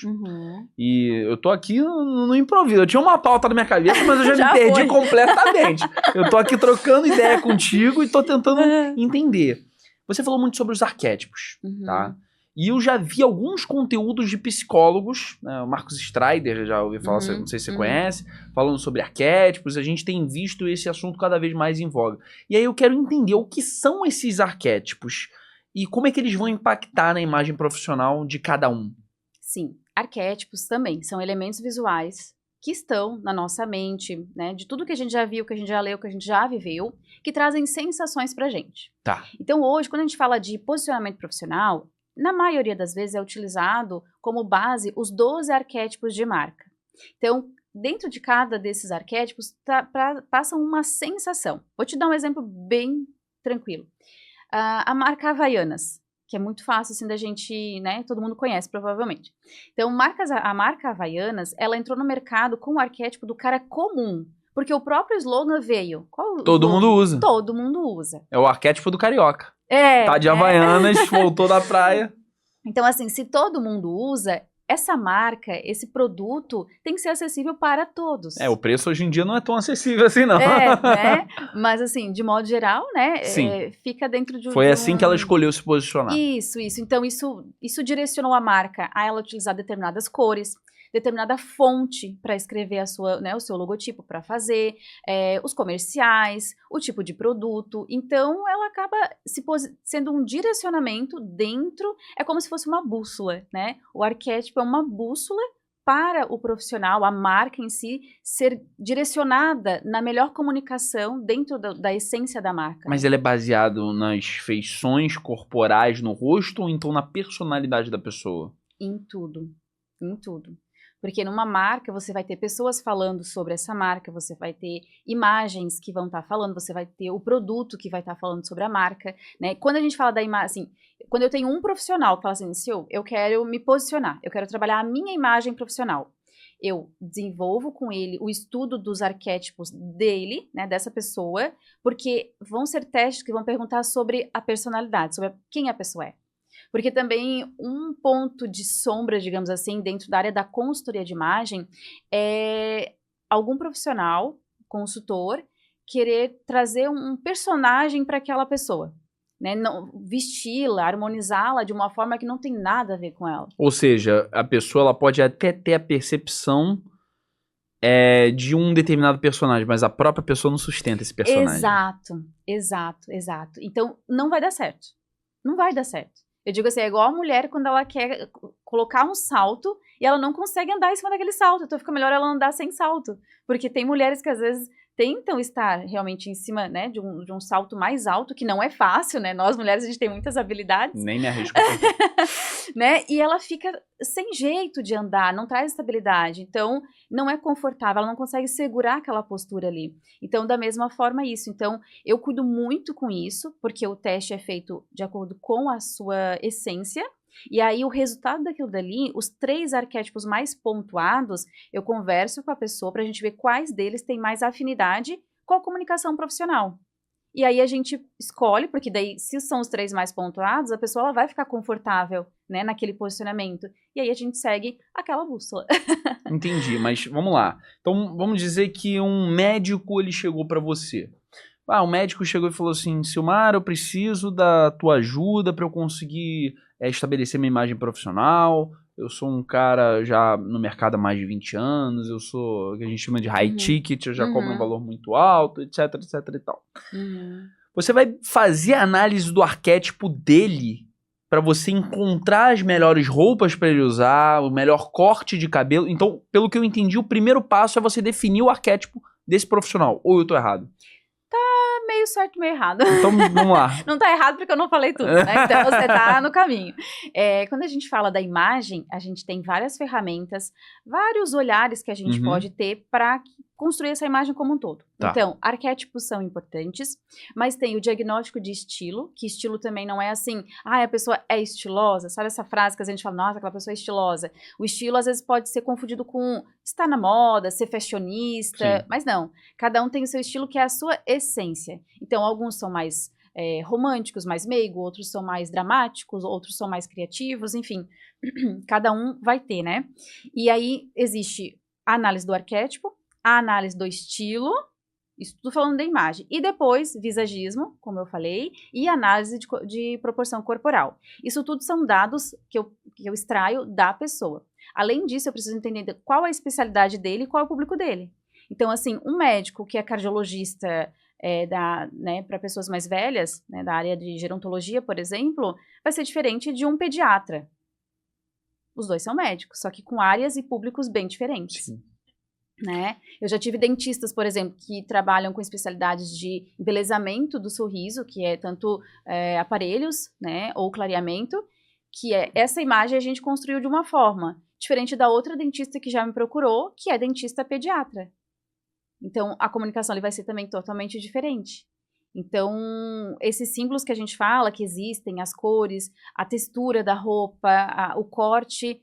Speaker 1: E eu tô aqui no improviso. Eu tinha uma pauta na minha cabeça, mas eu já me perdi completamente. Eu tô aqui trocando ideia contigo e tô tentando entender. Você falou muito sobre os arquétipos, tá? E eu já vi alguns conteúdos de psicólogos, né, o Marcos Strider, já ouvi falar, não sei se você conhece, falando sobre arquétipos, a gente tem visto esse assunto cada vez mais em voga. E aí eu quero entender o que são esses arquétipos e como é que eles vão impactar na imagem profissional de cada um.
Speaker 2: Sim, arquétipos também são elementos visuais que estão na nossa mente, né, de tudo que a gente já viu, que a gente já leu, que a gente já viveu, que trazem sensações pra gente.
Speaker 1: Tá.
Speaker 2: Então hoje, quando a gente fala de posicionamento profissional, na maioria das vezes é utilizado como base os 12 arquétipos de marca. Então, dentro de cada desses arquétipos, passa uma sensação. Vou te dar um exemplo bem tranquilo. A marca Havaianas, que é muito fácil assim da gente, né, todo mundo conhece provavelmente. Então, a marca Havaianas, ela entrou no mercado com o arquétipo do cara comum, porque o próprio slogan veio.
Speaker 1: Todo mundo usa.
Speaker 2: Todo mundo usa.
Speaker 1: É o arquétipo do carioca. Tá de
Speaker 2: É.
Speaker 1: Havaianas, voltou da praia.
Speaker 2: Então, assim, se todo mundo usa, essa marca, esse produto tem que ser acessível para todos.
Speaker 1: O preço hoje em dia não é tão acessível assim, não.
Speaker 2: Né? Mas assim, de modo geral, né?
Speaker 1: Sim.
Speaker 2: Fica dentro de
Speaker 1: Foi assim que ela escolheu se posicionar.
Speaker 2: Isso. Então, isso direcionou a marca a ela utilizar determinadas cores, determinada fonte para escrever o seu logotipo para fazer, os comerciais, o tipo de produto. Então, ela acaba sendo um direcionamento dentro, é como se fosse uma bússola, né? O arquétipo é uma bússola para o profissional, a marca em si, ser direcionada na melhor comunicação dentro da essência da marca.
Speaker 1: Mas ele é baseado nas feições corporais no rosto ou então na personalidade da pessoa?
Speaker 2: Em tudo. Porque numa marca você vai ter pessoas falando sobre essa marca, você vai ter imagens que vão estar falando, você vai ter o produto que vai estar falando sobre a marca, né? Quando a gente fala da imagem, assim, quando eu tenho um profissional que fala assim, eu quero me posicionar, eu quero trabalhar a minha imagem profissional. Eu desenvolvo com ele o estudo dos arquétipos dele, né, dessa pessoa, porque vão ser testes que vão perguntar sobre a personalidade, sobre quem a pessoa é. Porque também um ponto de sombra, digamos assim, dentro da área da consultoria de imagem é algum profissional, consultor, querer trazer um personagem para aquela pessoa. Né? Vesti-la, harmonizá-la de uma forma que não tem nada a ver com ela.
Speaker 1: Ou seja, a pessoa ela pode até ter a percepção de um determinado personagem, mas a própria pessoa não sustenta esse personagem.
Speaker 2: Exato. Então, não vai dar certo. Não vai dar certo. Eu digo assim, é igual a mulher quando ela quer colocar um salto e ela não consegue andar em cima daquele salto. Então fica melhor ela andar sem salto. Porque tem mulheres que às vezes tentam estar realmente em cima, né, de um salto mais alto, que não é fácil, né? Nós mulheres, a gente tem muitas habilidades.
Speaker 1: Nem me arrisco.
Speaker 2: Né? E ela fica sem jeito de andar, não traz estabilidade. Então, não é confortável, ela não consegue segurar aquela postura ali. Então, da mesma forma, isso. Então, eu cuido muito com isso, porque o teste é feito de acordo com a sua essência. E aí, o resultado daquilo dali, os 3 arquétipos mais pontuados, eu converso com a pessoa para a gente ver quais deles têm mais afinidade com a comunicação profissional. E aí a gente escolhe, porque daí, se são os 3 mais pontuados, a pessoa ela vai ficar confortável, né, naquele posicionamento. E aí a gente segue aquela bússola.
Speaker 1: Entendi, mas vamos lá. Então, vamos dizer que um médico, ele chegou para você. O médico chegou e falou assim, Silmara, eu preciso da tua ajuda para eu conseguir estabelecer minha imagem profissional. Eu sou um cara já no mercado há mais de 20 anos, eu sou o que a gente chama de high ticket, eu já cobro um valor muito alto, etc e tal. Você vai fazer a análise do arquétipo dele para você encontrar as melhores roupas para ele usar, o melhor corte de cabelo. Então, pelo que eu entendi, o primeiro passo é você definir o arquétipo desse profissional. Ou eu tô errado?
Speaker 2: Tá meio certo, meio errado.
Speaker 1: Então, vamos lá.
Speaker 2: Não tá errado porque eu não falei tudo, né? Então, você tá no caminho. Quando a gente fala da imagem, a gente tem várias ferramentas, vários olhares que a gente pode ter para construir essa imagem como um todo.
Speaker 1: Tá.
Speaker 2: Então, arquétipos são importantes, mas tem o diagnóstico de estilo, que estilo também não é assim, a pessoa é estilosa, sabe essa frase que a gente fala, nossa, aquela pessoa é estilosa. O estilo, às vezes, pode ser confundido com estar na moda, ser fashionista,
Speaker 1: Sim.
Speaker 2: mas não. Cada um tem o seu estilo, que é a sua essência. Então, alguns são mais românticos, mais meigo, outros são mais dramáticos, outros são mais criativos, enfim. Cada um vai ter, né? E aí, existe a análise do arquétipo, a análise do estilo, isso tudo falando da imagem, e depois visagismo, como eu falei, e análise de proporção corporal. Isso tudo são dados que eu extraio da pessoa. Além disso, eu preciso entender qual é a especialidade dele e qual é o público dele. Então, assim, um médico que é cardiologista para pessoas mais velhas, né, da área de gerontologia, por exemplo, vai ser diferente de um pediatra. Os dois são médicos, só que com áreas e públicos bem diferentes.
Speaker 1: Sim.
Speaker 2: Né? Eu já tive dentistas, por exemplo, que trabalham com especialidades de embelezamento do sorriso, que é tanto aparelhos, né, ou clareamento, que essa imagem a gente construiu de uma forma diferente da outra dentista que já me procurou, que é dentista pediatra. Então, a comunicação ali vai ser também totalmente diferente. Então, esses símbolos que a gente fala, que existem, as cores, a textura da roupa, o corte,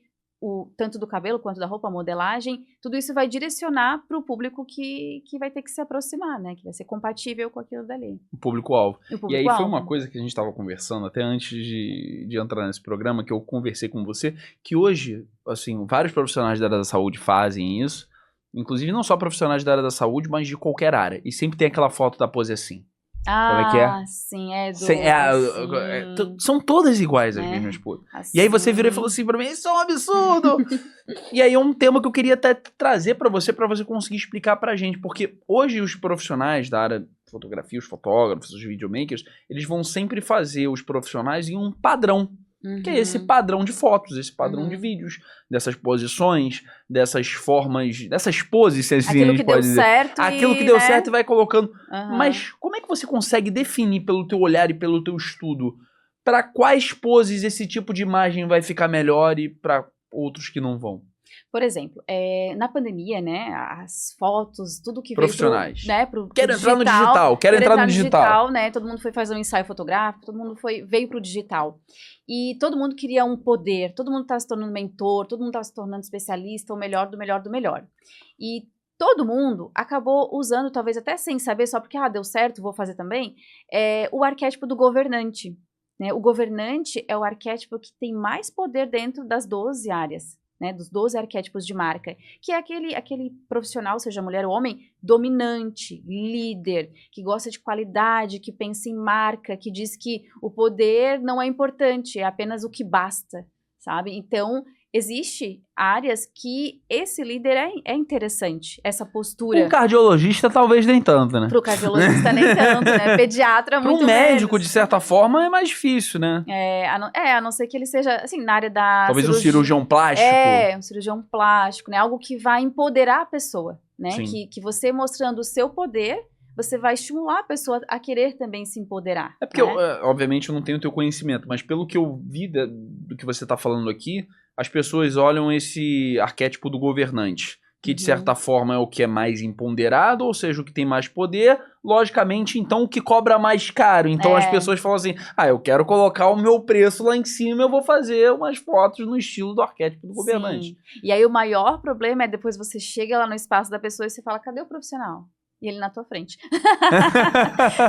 Speaker 2: tanto do cabelo quanto da roupa, a modelagem, tudo isso vai direcionar para o público que vai ter que se aproximar, né? Que vai ser compatível com aquilo dali.
Speaker 1: O público-alvo. E aí foi uma
Speaker 2: Público-alvo.
Speaker 1: coisa que a gente estava conversando até antes de entrar nesse programa, que eu conversei com você, que hoje, assim, vários profissionais da área da saúde fazem isso, inclusive não só profissionais da área da saúde, mas de qualquer área. E sempre tem aquela foto da pose assim. Como é que é?
Speaker 2: Sim, é do...
Speaker 1: São todas iguais as mesmas poses.
Speaker 2: Assim.
Speaker 1: E aí você virou e falou assim pra mim, isso é um absurdo! E aí é um tema que eu queria até trazer pra você conseguir explicar pra gente. Porque hoje os profissionais da área de fotografia, os fotógrafos, os videomakers, eles vão sempre fazer os profissionais em um padrão. Que é esse padrão de fotos, esse padrão de vídeos, dessas posições, dessas formas, dessas poses, se assim
Speaker 2: aquilo
Speaker 1: a gente pode dizer. Aquilo que deu certo e vai colocando. Mas como é que você consegue definir pelo teu olhar e pelo teu estudo para quais poses esse tipo de imagem vai ficar melhor e para outros que não vão?
Speaker 2: Por exemplo, na pandemia, né, as fotos, tudo que
Speaker 1: profissionais.
Speaker 2: veio pro
Speaker 1: Quero entrar no digital, quero entrar no digital.
Speaker 2: Né, todo mundo foi fazer um ensaio fotográfico, todo mundo veio pro digital. E todo mundo queria um poder, todo mundo estava se tornando mentor, todo mundo estava se tornando especialista, o melhor do melhor do melhor. E todo mundo acabou usando, talvez até sem saber, só porque, deu certo, vou fazer também, o arquétipo do governante. Né? O governante é o arquétipo que tem mais poder dentro das 12 áreas. Né, dos 12 arquétipos de marca, que é aquele profissional, seja mulher ou homem, dominante, líder, que gosta de qualidade, que pensa em marca, que diz que o poder não é importante, é apenas o que basta, sabe? Então, existe áreas que esse líder é interessante, essa postura.
Speaker 1: Um cardiologista talvez nem tanto, né?
Speaker 2: Pro cardiologista nem tanto, né? Pediatra muito
Speaker 1: menos. Pro médico,
Speaker 2: menos.
Speaker 1: de certa forma, é mais difícil, né?
Speaker 2: A não ser que ele seja, assim, na área da
Speaker 1: talvez
Speaker 2: cirurgia.
Speaker 1: Um cirurgião plástico.
Speaker 2: Um cirurgião plástico, né? Algo que vai empoderar a pessoa, né? Que você mostrando o seu poder, você vai estimular a pessoa a querer também se empoderar.
Speaker 1: É porque, obviamente, eu não tenho o teu conhecimento, mas pelo que eu vi do que você está falando aqui, as pessoas olham esse arquétipo do governante, que de certa forma é o que é mais empoderado, ou seja, o que tem mais poder, logicamente, então, o que cobra mais caro. Então as pessoas falam assim, eu quero colocar o meu preço lá em cima, eu vou fazer umas fotos no estilo do arquétipo do governante.
Speaker 2: E aí o maior problema é depois você chega lá no espaço da pessoa e você fala, cadê o profissional? E ele na tua frente.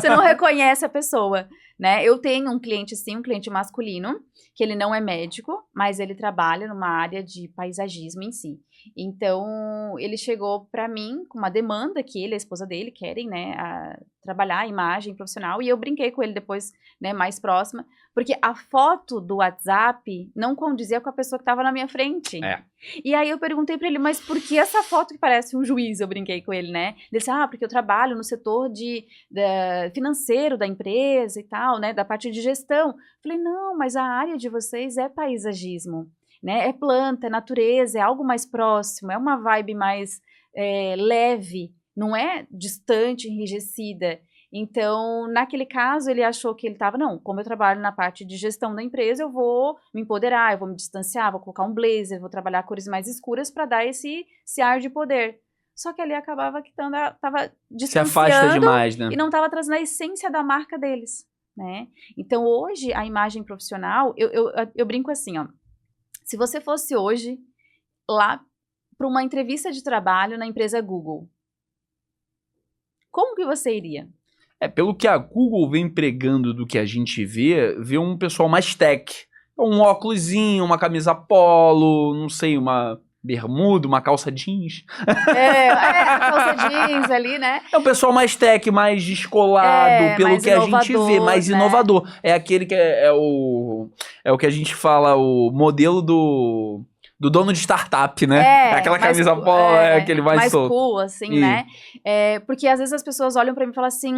Speaker 2: Você não reconhece a pessoa, né? Eu tenho um cliente, sim, um cliente masculino, que ele não é médico, mas ele trabalha numa área de paisagismo em si. Então, ele chegou pra mim com uma demanda que ele e a esposa dele querem, né, trabalhar a imagem profissional, e eu brinquei com ele depois, né, mais próxima, porque a foto do WhatsApp não condizia com a pessoa que estava na minha frente. E aí eu perguntei pra ele, mas por que essa foto que parece um juiz? Eu brinquei com ele, né? Ele disse, porque eu trabalho no setor financeiro da empresa e tal, né, da parte de gestão. Falei, não, mas a área de vocês é paisagismo. Né? É planta, é natureza, é algo mais próximo, é uma vibe mais leve, não é distante, enrijecida. Então, naquele caso, ele achou que ele estava, não, como eu trabalho na parte de gestão da empresa, eu vou me empoderar, eu vou me distanciar, vou colocar um blazer, vou trabalhar cores mais escuras para dar esse ar de poder. Só que ali acabava que estava distanciando,
Speaker 1: se afasta demais, né?
Speaker 2: E não estava trazendo a essência da marca deles. Né? Então, hoje, a imagem profissional, eu brinco assim, se você fosse hoje lá para uma entrevista de trabalho na empresa Google, como que você iria?
Speaker 1: Pelo que a Google vem pregando do que a gente vê um pessoal mais tech. Um óculosinho, uma camisa polo, não sei, uma bermuda, uma calça jeans.
Speaker 2: A calça jeans ali, né?
Speaker 1: É um pessoal mais tech, mais descolado, pelo que a gente vê, mais inovador. É aquele que é o que a gente fala, o modelo do dono de startup, né? Aquela camisa polo, aquele mais solto.
Speaker 2: Cool, assim, né? Porque às vezes as pessoas olham pra mim e falam assim,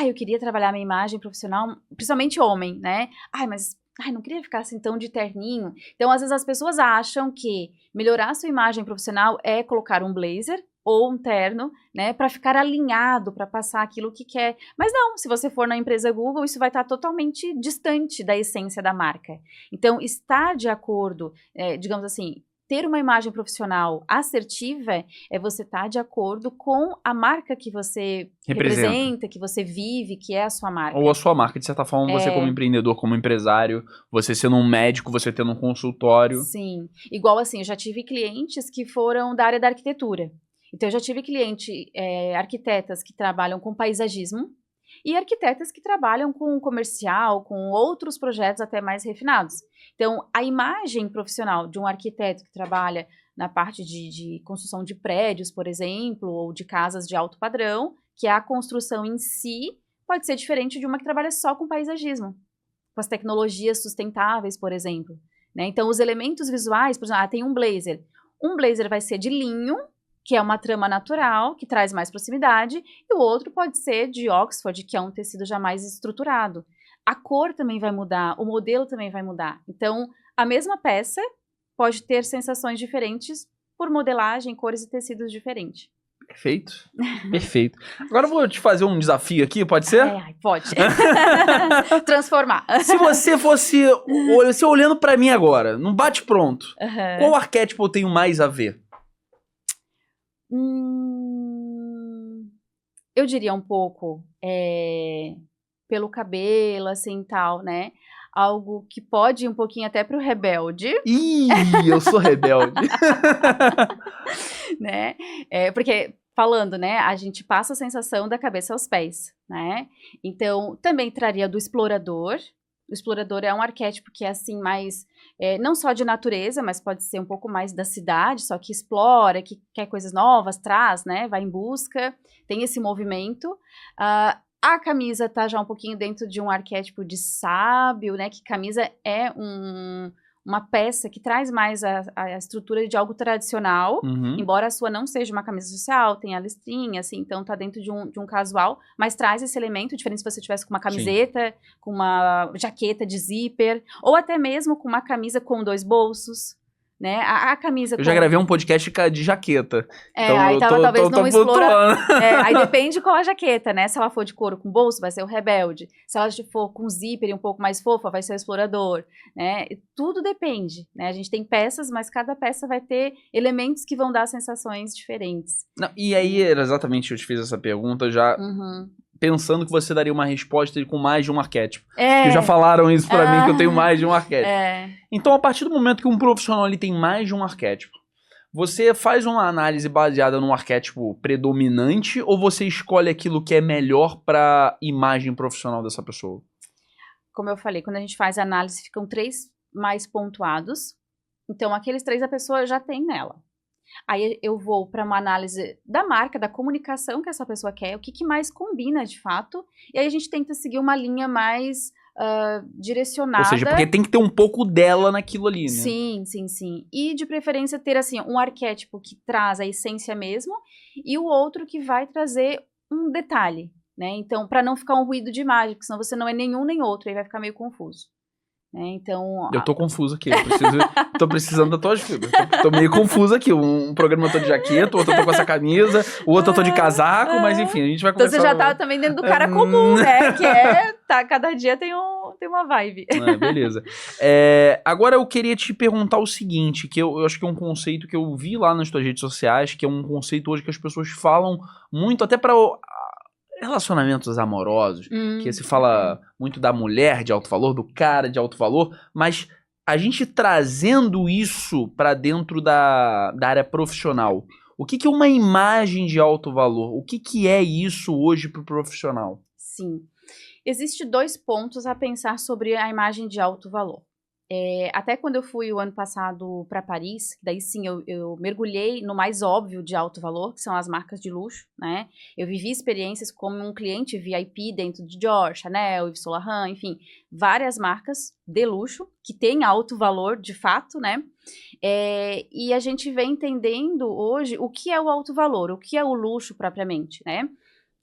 Speaker 2: eu queria trabalhar minha imagem profissional, principalmente homem, né? Mas não queria ficar assim tão de terninho. Então, às vezes as pessoas acham que melhorar a sua imagem profissional é colocar um blazer ou um terno, né, para ficar alinhado, para passar aquilo que quer. Mas não, se você for na empresa Google, isso vai estar totalmente distante da essência da marca. Então, estar de acordo, digamos assim, ter uma imagem profissional assertiva é você estar de acordo com a marca que você representa, que você vive, que é a sua marca.
Speaker 1: Ou a sua marca, de certa forma, você como empreendedor, como empresário, você sendo um médico, você tendo um consultório.
Speaker 2: Sim. Igual assim, eu já tive clientes que foram da área da arquitetura. Então, eu já tive arquitetas que trabalham com paisagismo e arquitetas que trabalham com comercial, com outros projetos até mais refinados. Então, a imagem profissional de um arquiteto que trabalha na parte de construção de prédios, por exemplo, ou de casas de alto padrão, que é a construção em si, pode ser diferente de uma que trabalha só com paisagismo, com as tecnologias sustentáveis, por exemplo. Né? Então, os elementos visuais, por exemplo, tem um blazer. Um blazer vai ser de linho, que é uma trama natural, que traz mais proximidade, e o outro pode ser de Oxford, que é um tecido já mais estruturado. A cor também vai mudar, o modelo também vai mudar. Então, a mesma peça pode ter sensações diferentes por modelagem, cores e tecidos diferentes.
Speaker 1: Perfeito, perfeito. Agora eu vou te fazer um desafio aqui, pode ser?
Speaker 2: Pode. Transformar.
Speaker 1: Se você fosse, você olhando pra mim agora, num bate-pronto, qual arquétipo eu tenho mais a ver?
Speaker 2: Eu diria um pouco pelo cabelo, assim, tal, né? Algo que pode ir um pouquinho até pro rebelde.
Speaker 1: Ih, eu sou rebelde.
Speaker 2: Né? Porque, falando, né, a gente passa a sensação da cabeça aos pés, né? Então, também traria do explorador. O explorador é um arquétipo que é, assim, mais, não só de natureza, mas pode ser um pouco mais da cidade, só que explora, que quer coisas novas, traz, né? Vai em busca, tem esse movimento. A camisa tá já um pouquinho dentro de um arquétipo de sábio, né? Que camisa é uma peça que traz mais a estrutura de algo tradicional, embora a sua não seja uma camisa social, tem a listrinha, assim, então tá dentro de um casual, mas traz esse elemento, diferente se você tivesse com uma camiseta, sim, com uma jaqueta de zíper, ou até mesmo com uma camisa com 2 bolsos. Né? A camisa
Speaker 1: eu já gravei um podcast de jaqueta.
Speaker 2: Então aí talvez não explora. Aí depende qual a jaqueta, né? Se ela for de couro com bolso, vai ser o rebelde. Se ela for com zíper e um pouco mais fofa, vai ser o explorador. Né? E tudo depende. Né? A gente tem peças, mas cada peça vai ter elementos que vão dar sensações diferentes.
Speaker 1: Não, e aí, era exatamente, eu te fiz essa pergunta já. Pensando que você daria uma resposta com mais de um arquétipo. Porque já falaram isso pra mim, que eu tenho mais de um arquétipo. Então, a partir do momento que um profissional ali tem mais de um arquétipo, você faz uma análise baseada num arquétipo predominante ou você escolhe aquilo que é melhor pra imagem profissional dessa pessoa?
Speaker 2: Como eu falei, quando a gente faz a análise, ficam 3 mais pontuados. Então, aqueles 3 a pessoa já tem nela. Aí eu vou para uma análise da marca, da comunicação que essa pessoa quer, o que mais combina de fato, e aí a gente tenta seguir uma linha mais direcionada.
Speaker 1: Ou seja, porque tem que ter um pouco dela naquilo ali, né?
Speaker 2: Sim, sim, sim. E de preferência ter assim um arquétipo que traz a essência mesmo, e o outro que vai trazer um detalhe, né? Então, para não ficar um ruído de imagem, porque senão você não é nenhum nem outro, aí vai ficar meio confuso. Então,
Speaker 1: eu tô confuso aqui, tô precisando da tua ajuda. Tô meio confuso aqui. Um programa eu tô de jaqueta, o outro eu tô com essa camisa, o outro eu tô de casaco, mas enfim, a gente vai conversar.
Speaker 2: Então você já tá também dentro do cara comum, né? Que cada dia tem uma vibe.
Speaker 1: Beleza. Agora eu queria te perguntar o seguinte, que eu acho que é um conceito que eu vi lá nas tuas redes sociais, que é um conceito hoje que as pessoas falam muito, até pra relacionamentos amorosos, que se fala muito da mulher de alto valor, do cara de alto valor, mas a gente trazendo isso para dentro da área profissional, o que é uma imagem de alto valor? O que é isso hoje para o profissional?
Speaker 2: Sim, existe 2 pontos a pensar sobre a imagem de alto valor. Até quando eu fui o ano passado para Paris, daí sim eu mergulhei no mais óbvio de alto valor, que são as marcas de luxo, né? Eu vivi experiências como um cliente VIP dentro de Dior, Chanel, Yves Saint Laurent, enfim, várias marcas de luxo que têm alto valor de fato, né? E a gente vem entendendo hoje o que é o alto valor, o que é o luxo propriamente, né?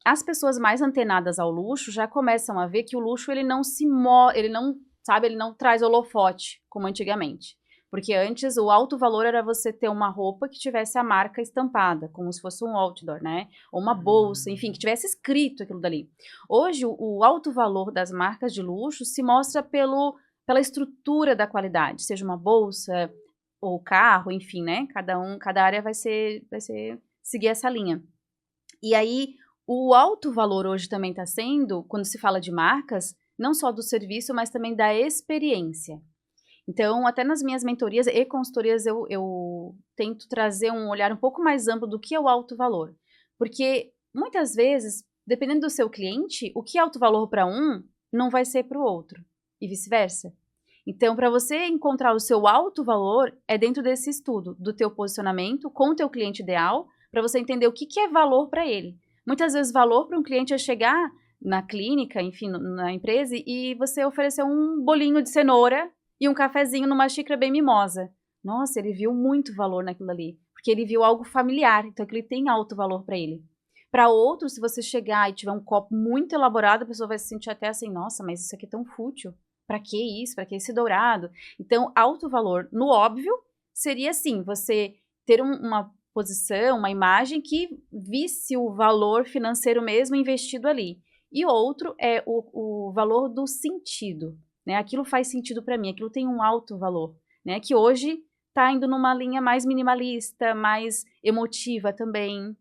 Speaker 2: As pessoas mais antenadas ao luxo já começam a ver que o luxo ele não traz holofote, como antigamente. Porque antes, o alto valor era você ter uma roupa que tivesse a marca estampada, como se fosse um outdoor, né? Ou uma bolsa, enfim, que tivesse escrito aquilo dali. Hoje, o alto valor das marcas de luxo se mostra pela estrutura da qualidade, seja uma bolsa, ou carro, enfim, né? Cada área vai seguir essa linha. E aí, o alto valor hoje também está sendo, quando se fala de marcas, não só do serviço, mas também da experiência. Então, até nas minhas mentorias e consultorias, eu tento trazer um olhar um pouco mais amplo do que é o alto valor. Porque, muitas vezes, dependendo do seu cliente, o que é alto valor para um, não vai ser para o outro. E vice-versa. Então, para você encontrar o seu alto valor, é dentro desse estudo, do teu posicionamento com o teu cliente ideal, para você entender o que é valor para ele. Muitas vezes, valor para um cliente é chegar na clínica, enfim, na empresa, e você oferecer um bolinho de cenoura e um cafezinho numa xícara bem mimosa. Nossa, ele viu muito valor naquilo ali, porque ele viu algo familiar, então aquilo tem alto valor para ele. Para outro, se você chegar e tiver um copo muito elaborado, a pessoa vai se sentir até assim, nossa, mas isso aqui é tão fútil. Para que isso? Para que esse dourado? Então, alto valor, no óbvio, seria assim, você ter uma posição, uma imagem que visse o valor financeiro mesmo investido ali. E outro é o valor do sentido, né? Aquilo faz sentido para mim, aquilo tem um alto valor, né? Que hoje está indo numa linha mais minimalista, mais emotiva também,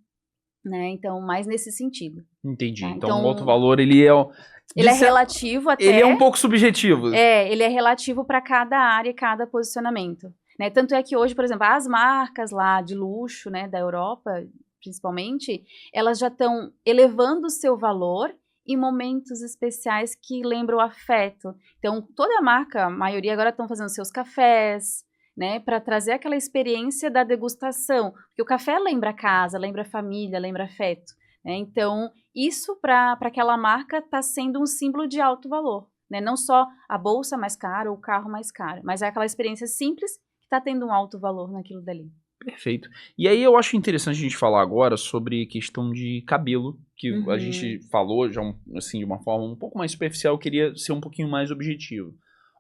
Speaker 2: né? Então, mais nesse sentido.
Speaker 1: Entendi.
Speaker 2: Tá?
Speaker 1: Então, o alto valor, ele é
Speaker 2: relativo até...
Speaker 1: Ele é um pouco subjetivo.
Speaker 2: Ele é relativo para cada área e cada posicionamento. Né? Tanto é que hoje, por exemplo, as marcas lá de luxo, né, da Europa, principalmente, elas já estão elevando o seu valor em momentos especiais que lembram o afeto. Então, toda a marca, a maioria agora estão fazendo seus cafés, né, para trazer aquela experiência da degustação. Porque o café lembra casa, lembra família, lembra afeto. Né? Então, isso para aquela marca está sendo um símbolo de alto valor. Né? Não só a bolsa mais cara ou o carro mais caro, mas é aquela experiência simples que está tendo um alto valor naquilo dali.
Speaker 1: Perfeito. E aí eu acho interessante a gente falar agora sobre questão de cabelo, que a gente falou já assim, de uma forma um pouco mais superficial, eu queria ser um pouquinho mais objetivo.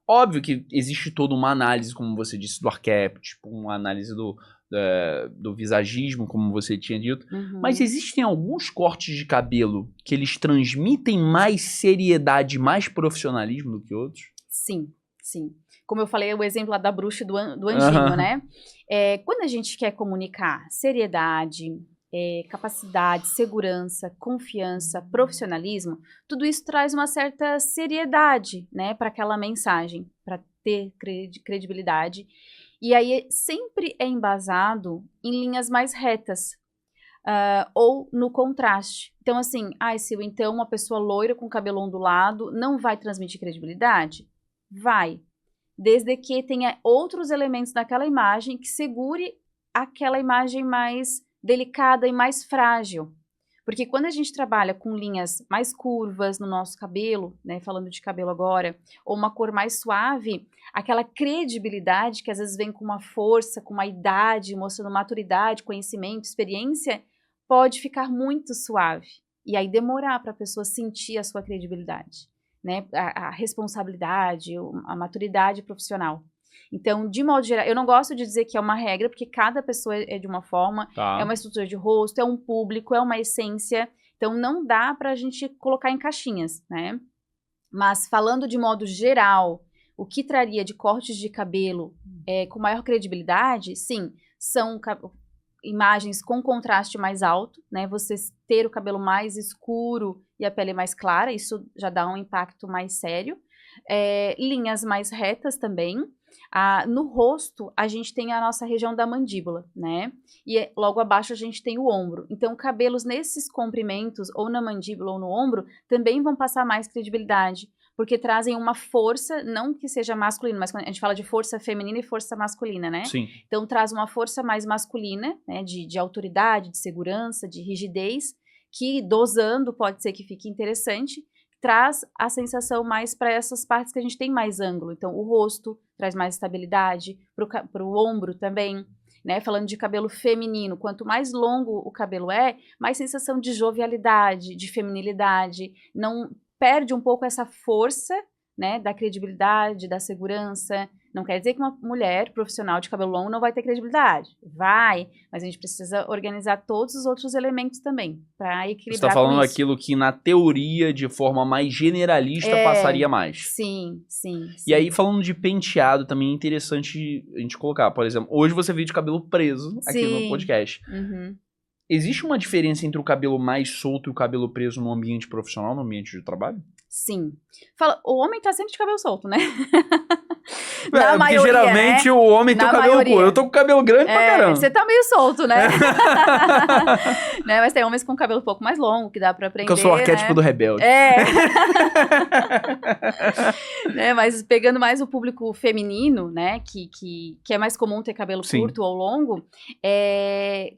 Speaker 1: Óbvio que existe toda uma análise, como você disse, do arquétipo, uma análise do visagismo, como você tinha dito, mas existem alguns cortes de cabelo que eles transmitem mais seriedade, mais profissionalismo do que outros?
Speaker 2: Sim, sim. Como eu falei, o exemplo lá da bruxa e do anjinho, né? Quando a gente quer comunicar seriedade, capacidade, segurança, confiança, profissionalismo, tudo isso traz uma certa seriedade, né, para aquela mensagem, para ter credibilidade. E aí sempre é embasado em linhas mais retas, ou no contraste. Então, assim, Sil, então uma pessoa loira com cabelo ondulado não vai transmitir credibilidade? Vai. Desde que tenha outros elementos naquela imagem que segure aquela imagem mais delicada e mais frágil. Porque quando a gente trabalha com linhas mais curvas no nosso cabelo, né, falando de cabelo agora, ou uma cor mais suave, aquela credibilidade que às vezes vem com uma força, com uma idade, mostrando maturidade, conhecimento, experiência, pode ficar muito suave. E aí demorar para a pessoa sentir a sua credibilidade. Né, a responsabilidade, a maturidade profissional. Então, de modo geral, eu não gosto de dizer que é uma regra, porque cada pessoa é de uma forma, é uma estrutura de rosto, é um público, é uma essência, então não dá pra gente colocar em caixinhas, né? Mas falando de modo geral, o que traria de cortes de cabelo com maior credibilidade, sim, são imagens com contraste mais alto, né? Você ter o cabelo mais escuro e a pele mais clara, isso já dá um impacto mais sério. Linhas mais retas também. No rosto, a gente tem a nossa região da mandíbula, né? E logo abaixo a gente tem o ombro. Então, cabelos nesses comprimentos, ou na mandíbula ou no ombro, também vão passar mais credibilidade, porque trazem uma força, não que seja masculina, mas quando a gente fala de força feminina e força masculina, né?
Speaker 1: Sim.
Speaker 2: Então, traz uma força mais masculina, né? De autoridade, de segurança, de rigidez, que dosando pode ser que fique interessante, traz a sensação mais para essas partes que a gente tem mais ângulo. Então, o rosto traz mais estabilidade, para o ombro também, né? Falando de cabelo feminino, quanto mais longo o cabelo mais sensação de jovialidade, de feminilidade, não perde um pouco essa força, né, da credibilidade, da segurança. Não quer dizer que uma mulher profissional de cabelo longo não vai ter credibilidade. Vai, mas a gente precisa organizar todos os outros elementos também, para equilibrar. Você
Speaker 1: está falando aquilo que na teoria, de forma mais generalista, passaria mais.
Speaker 2: Sim.
Speaker 1: E aí, falando de penteado, também é interessante a gente colocar, por exemplo, hoje você veio de cabelo preso aqui no podcast. Existe uma diferença entre o cabelo mais solto e o cabelo preso no ambiente profissional, no ambiente de trabalho?
Speaker 2: Sim. O homem tá sempre de cabelo solto, né?
Speaker 1: Na maioria, porque geralmente, né? O homem tem o cabelo curto. Eu tô com o cabelo grande pra caramba.
Speaker 2: Você tá meio solto, né? Né? Mas tem homens com cabelo um pouco mais longo, que dá pra aprender,
Speaker 1: porque eu sou o arquétipo, né? Do rebelde.
Speaker 2: Né? Mas pegando mais o público feminino, né? Que é mais comum ter cabelo curto ou longo.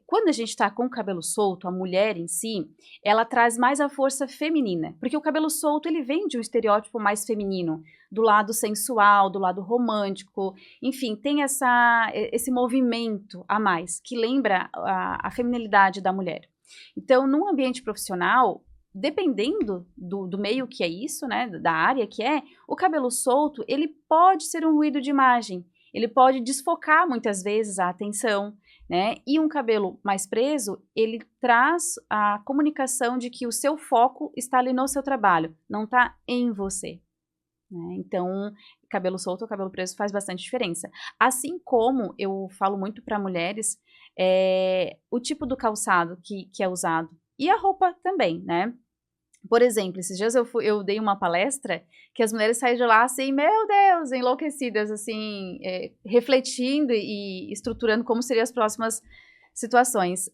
Speaker 2: Quando a gente tá com o cabelo solto, a mulher em si, ela traz mais a força feminina. Porque o cabelo solto, ele vem de um estereótipo mais feminino. Do lado sensual, do lado romântico, enfim, tem esse movimento a mais, que lembra a feminilidade da mulher. Então, num ambiente profissional, dependendo do meio que é isso, né, da área que é, o cabelo solto, ele pode ser um ruído de imagem, ele pode desfocar muitas vezes a atenção, né, e um cabelo mais preso, ele traz a comunicação de que o seu foco está ali no seu trabalho, não está em você. Então, cabelo solto ou cabelo preso faz bastante diferença. Assim como eu falo muito para mulheres, o tipo do calçado que é usado. E a roupa também, né? Por exemplo, esses dias eu dei uma palestra que as mulheres saíram de lá assim, meu Deus, enlouquecidas, assim, refletindo e estruturando como seriam as próximas situações.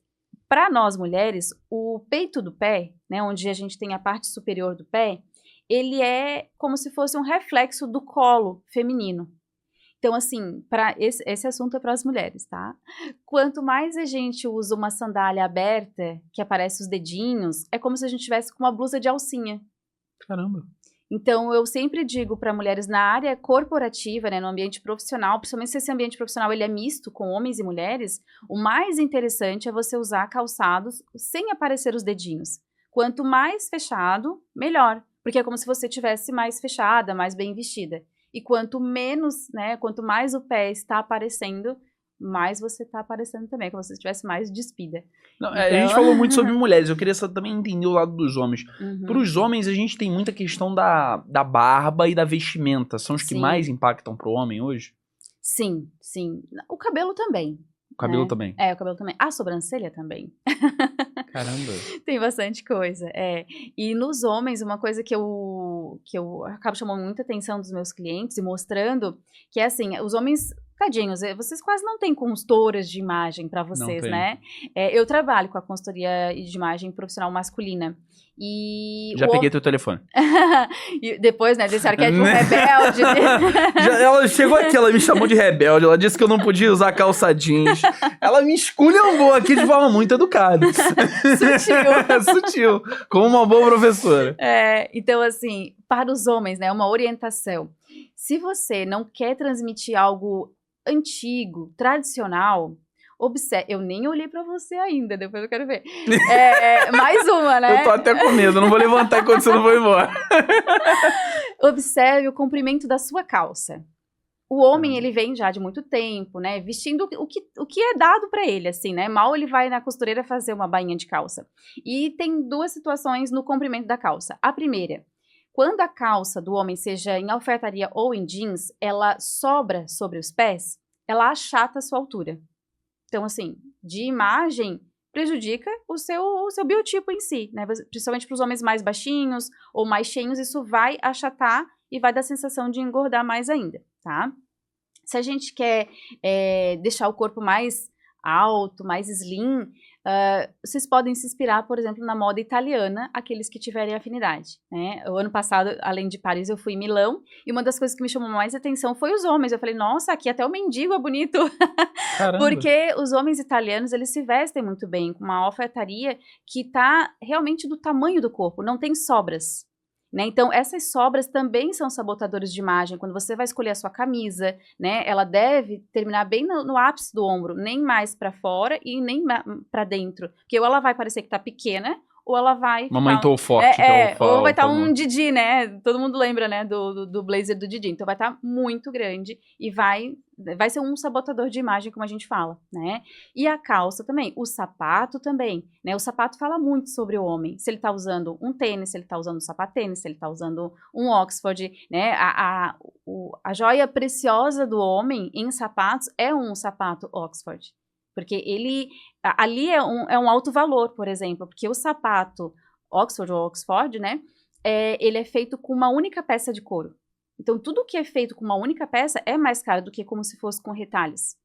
Speaker 2: Para nós mulheres, o peito do pé, né, onde a gente tem a parte superior do pé, ele é como se fosse um reflexo do colo feminino. Então, assim, esse assunto é para as mulheres, tá? Quanto mais a gente usa uma sandália aberta, que aparece os dedinhos, é como se a gente tivesse com uma blusa de alcinha.
Speaker 1: Caramba!
Speaker 2: Então, eu sempre digo para mulheres na área corporativa, né, no ambiente profissional, principalmente se esse ambiente profissional ele é misto com homens e mulheres, o mais interessante é você usar calçados sem aparecer os dedinhos. Quanto mais fechado, melhor. Porque é como se você tivesse mais fechada, mais bem vestida. E quanto menos, né, quanto mais o pé está aparecendo, mais você está aparecendo também, como se você estivesse mais despida.
Speaker 1: Não, então... A gente falou muito sobre mulheres, eu queria também entender o lado dos homens. Para os homens, a gente tem muita questão da barba e da vestimenta. São os que mais impactam para o homem hoje? Sim.
Speaker 2: O cabelo também.
Speaker 1: O cabelo também?
Speaker 2: O cabelo também. A sobrancelha também.
Speaker 1: Caramba.
Speaker 2: Tem bastante coisa, E nos homens, uma coisa que eu acabo chamando muita atenção dos meus clientes e mostrando, que é assim, os homens, tadinhos, vocês quase não têm consultoras de imagem para vocês, né? Eu trabalho com a consultoria de imagem profissional masculina. E
Speaker 1: já peguei teu telefone.
Speaker 2: E depois, né, desse arquétipo rebelde.
Speaker 1: Ela chegou aqui, ela me chamou de rebelde, ela disse que eu não podia usar calça jeans. Ela me esculhambou aqui de forma muito educada. Sutil. Como uma boa professora.
Speaker 2: Então, assim, para os homens, né, uma orientação. Se você não quer transmitir algo antigo, tradicional... Observe, eu nem olhei pra você ainda, depois eu quero ver. Mais uma, né?
Speaker 1: Eu tô até com medo, não vou levantar enquanto você não for embora.
Speaker 2: Observe o comprimento da sua calça. O homem, ele vem já de muito tempo, né? Vestindo o que é dado pra ele, assim, né? Mal ele vai na costureira fazer uma bainha de calça. E tem duas situações no comprimento da calça. A primeira, quando a calça do homem, seja em alfaiataria ou em jeans, ela sobra sobre os pés, ela achata a sua altura. Então, assim, de imagem, prejudica o seu biotipo em si, né? Principalmente para os homens mais baixinhos ou mais cheios, isso vai achatar e vai dar a sensação de engordar mais ainda, tá? Se a gente quer deixar o corpo mais alto, mais slim, vocês podem se inspirar, por exemplo, na moda italiana, aqueles que tiverem afinidade, né? O ano passado, além de Paris, eu fui em Milão, e uma das coisas que me chamou mais atenção foi os homens. Eu falei, nossa, aqui até o mendigo é bonito. Porque os homens italianos, eles se vestem muito bem, com uma alfaiataria que tá realmente do tamanho do corpo, não tem sobras. Né? Então, essas sobras também são sabotadores de imagem. Quando você vai escolher a sua camisa, né, ela deve terminar bem no ápice do ombro, nem mais para fora e nem para dentro. Porque ou ela vai parecer que tá pequena, ou ela vai
Speaker 1: Mamãe tô forte,
Speaker 2: ou vai estar um Didi, né? Todo mundo lembra, né, do blazer do Didi. Então vai estar muito grande e vai ser um sabotador de imagem, como a gente fala, né? E a calça também, o sapato também, né? O sapato fala muito sobre o homem. Se ele tá usando um tênis, se ele tá usando um sapatênis, se ele tá usando um Oxford, né? A joia preciosa do homem em sapatos é um sapato Oxford. Porque ali é um alto valor, por exemplo, porque o sapato Oxford, né, ele é feito com uma única peça de couro. Então, tudo que é feito com uma única peça é mais caro do que como se fosse com retalhos.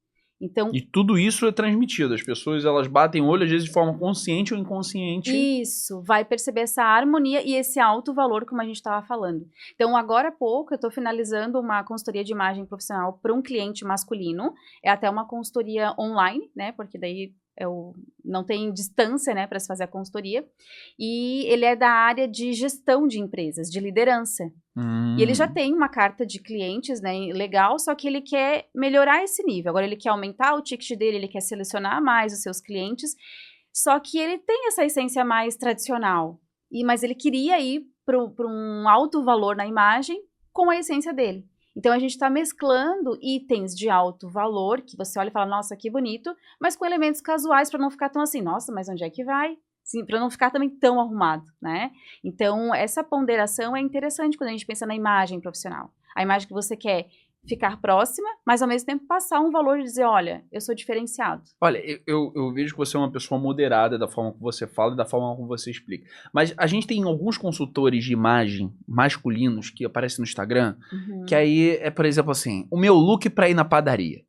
Speaker 2: Então,
Speaker 1: e tudo isso é transmitido. As pessoas, elas batem o olho, às vezes, de forma consciente ou inconsciente.
Speaker 2: Isso, vai perceber essa harmonia e esse alto valor, como a gente estava falando. Então, agora há pouco, eu estou finalizando uma consultoria de imagem profissional para um cliente masculino. É até uma consultoria online, né? Porque daí não tem distância, né, para se fazer a consultoria. E ele é da área de gestão de empresas, de liderança. E ele já tem uma carta de clientes, né, legal, só que ele quer melhorar esse nível. Agora ele quer aumentar o ticket dele, ele quer selecionar mais os seus clientes, só que ele tem essa essência mais tradicional. Mas ele queria ir para um alto valor na imagem com a essência dele. Então, a gente está mesclando itens de alto valor, que você olha e fala, nossa, que bonito, mas com elementos casuais para não ficar tão assim, nossa, mas onde é que vai? Para não ficar também tão arrumado, né? Então, essa ponderação é interessante quando a gente pensa na imagem profissional. A imagem que você quer ficar próxima, mas ao mesmo tempo passar um valor de dizer, olha, eu sou diferenciado.
Speaker 1: Olha, eu vejo que você é uma pessoa moderada da forma como você fala e da forma como você explica. Mas a gente tem alguns consultores de imagem masculinos que aparecem no Instagram, que aí é, por exemplo, assim, o meu look pra ir na padaria.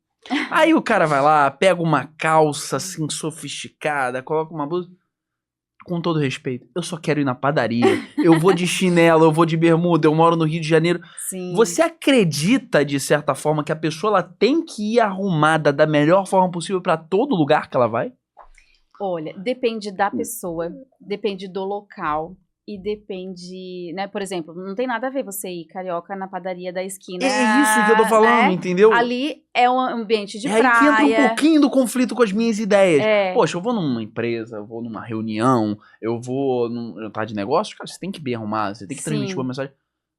Speaker 1: Aí o cara vai lá, pega uma calça assim sofisticada, coloca uma blusa. Com todo respeito, eu só quero ir na padaria. Eu vou de chinelo, eu vou de bermuda, eu moro no Rio de Janeiro.
Speaker 2: Sim.
Speaker 1: Você acredita, de certa forma, que a pessoa ela tem que ir arrumada da melhor forma possível para todo lugar que ela vai?
Speaker 2: Olha, depende da pessoa, depende do local e depende, né? Por exemplo, não tem nada a ver você ir carioca na padaria da esquina.
Speaker 1: É isso que eu tô falando,
Speaker 2: né?
Speaker 1: Entendeu?
Speaker 2: Ali é um ambiente de
Speaker 1: aí
Speaker 2: praia.
Speaker 1: que entra um pouquinho do conflito com as minhas ideias. Poxa, eu vou numa empresa, eu vou numa reunião, eu vou num jantar de negócio, cara, você tem que ir bem arrumado, você tem que transmitir uma mensagem.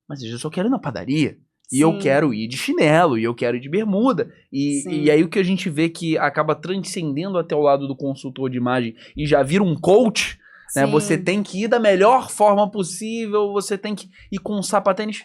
Speaker 1: Mas eu só quero ir na padaria. E eu quero ir de chinelo, e eu quero ir de bermuda. E aí o que a gente vê que acaba transcendendo até o lado do consultor de imagem e já vira um coach, né? Você tem que ir da melhor forma possível, você tem que ir com um sapatênis.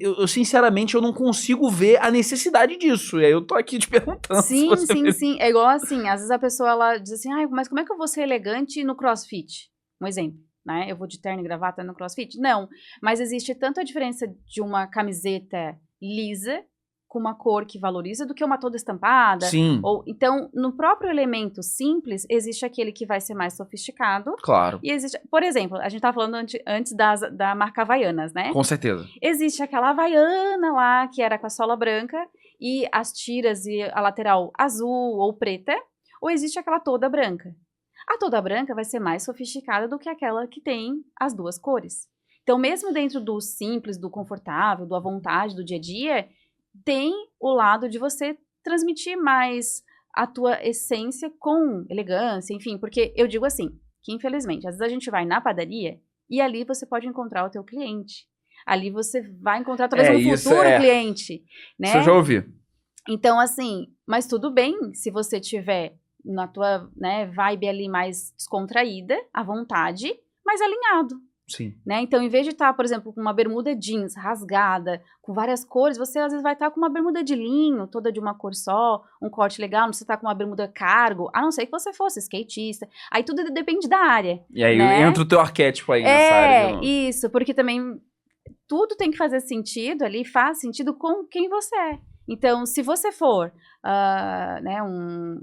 Speaker 1: Eu sinceramente, eu não consigo ver a necessidade disso. E aí eu tô aqui te perguntando.
Speaker 2: Sim. É igual assim, às vezes a pessoa ela diz assim, mas como é que eu vou ser elegante no CrossFit? Um exemplo. Né? Eu vou de terno e gravata no CrossFit? Não, mas existe tanto a diferença de uma camiseta lisa com uma cor que valoriza do que uma toda estampada.
Speaker 1: Sim.
Speaker 2: Então, no próprio elemento simples, existe aquele que vai ser mais sofisticado.
Speaker 1: Claro.
Speaker 2: E existe, por exemplo, a gente estava falando antes da marca Havaianas, né?
Speaker 1: Com certeza.
Speaker 2: Existe aquela Havaiana lá, que era com a sola branca, e as tiras e a lateral azul ou preta, ou existe aquela toda branca. A toda branca vai ser mais sofisticada do que aquela que tem as duas cores. Então, mesmo dentro do simples, do confortável, do à vontade, do dia a dia, tem o lado de você transmitir mais a tua essência com elegância, enfim. Porque eu digo assim, que infelizmente, às vezes a gente vai na padaria e ali você pode encontrar o teu cliente. Ali você vai encontrar talvez um futuro cliente, né?
Speaker 1: Isso eu já ouvi.
Speaker 2: Então, assim, mas tudo bem se você tiver na tua, né, vibe ali mais descontraída, à vontade, mas alinhado.
Speaker 1: Sim.
Speaker 2: Né? Então, em vez de estar, por exemplo, com uma bermuda jeans rasgada, com várias cores, você às vezes vai estar com uma bermuda de linho, toda de uma cor só, um corte legal, não precisa estar com uma bermuda cargo, a não ser que você fosse skatista. Aí tudo depende da área.
Speaker 1: E aí
Speaker 2: né?
Speaker 1: entra o teu arquétipo aí nessa área.
Speaker 2: Isso, porque também tudo tem que fazer sentido ali, faz sentido com quem você é. Então, se você for, né,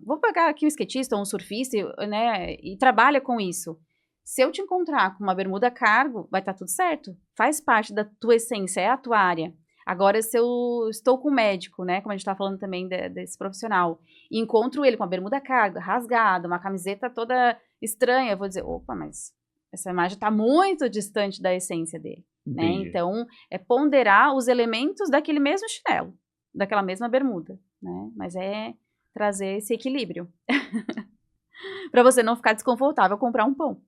Speaker 2: vou pegar aqui um skatista ou um surfista, né, e trabalha com isso. Se eu te encontrar com uma bermuda cargo, vai estar tudo certo. Faz parte da tua essência, é a tua área. Agora, se eu estou com um médico, né, como a gente está falando também desse profissional, e encontro ele com uma bermuda cargo, rasgada, uma camiseta toda estranha, eu vou dizer, opa, mas essa imagem está muito distante da essência dele. Né? Então, é ponderar os elementos daquele mesmo chinelo, daquela mesma bermuda, né? Mas é trazer esse equilíbrio. Pra você não ficar desconfortável comprar um pão.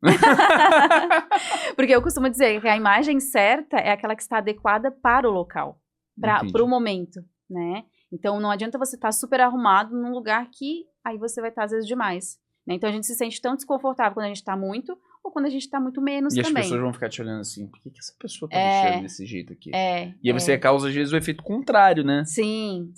Speaker 2: Porque eu costumo dizer que a imagem certa é aquela que está adequada para o local, para o momento, né? Então não adianta você estar super arrumado num lugar que aí você vai estar às vezes demais, né? Então a gente se sente tão desconfortável quando a gente está muito ou quando a gente está muito menos também.
Speaker 1: E as pessoas vão ficar te olhando assim, por que essa pessoa tá vestida desse jeito aqui? E aí você causa às vezes o efeito contrário, né?
Speaker 2: Sim.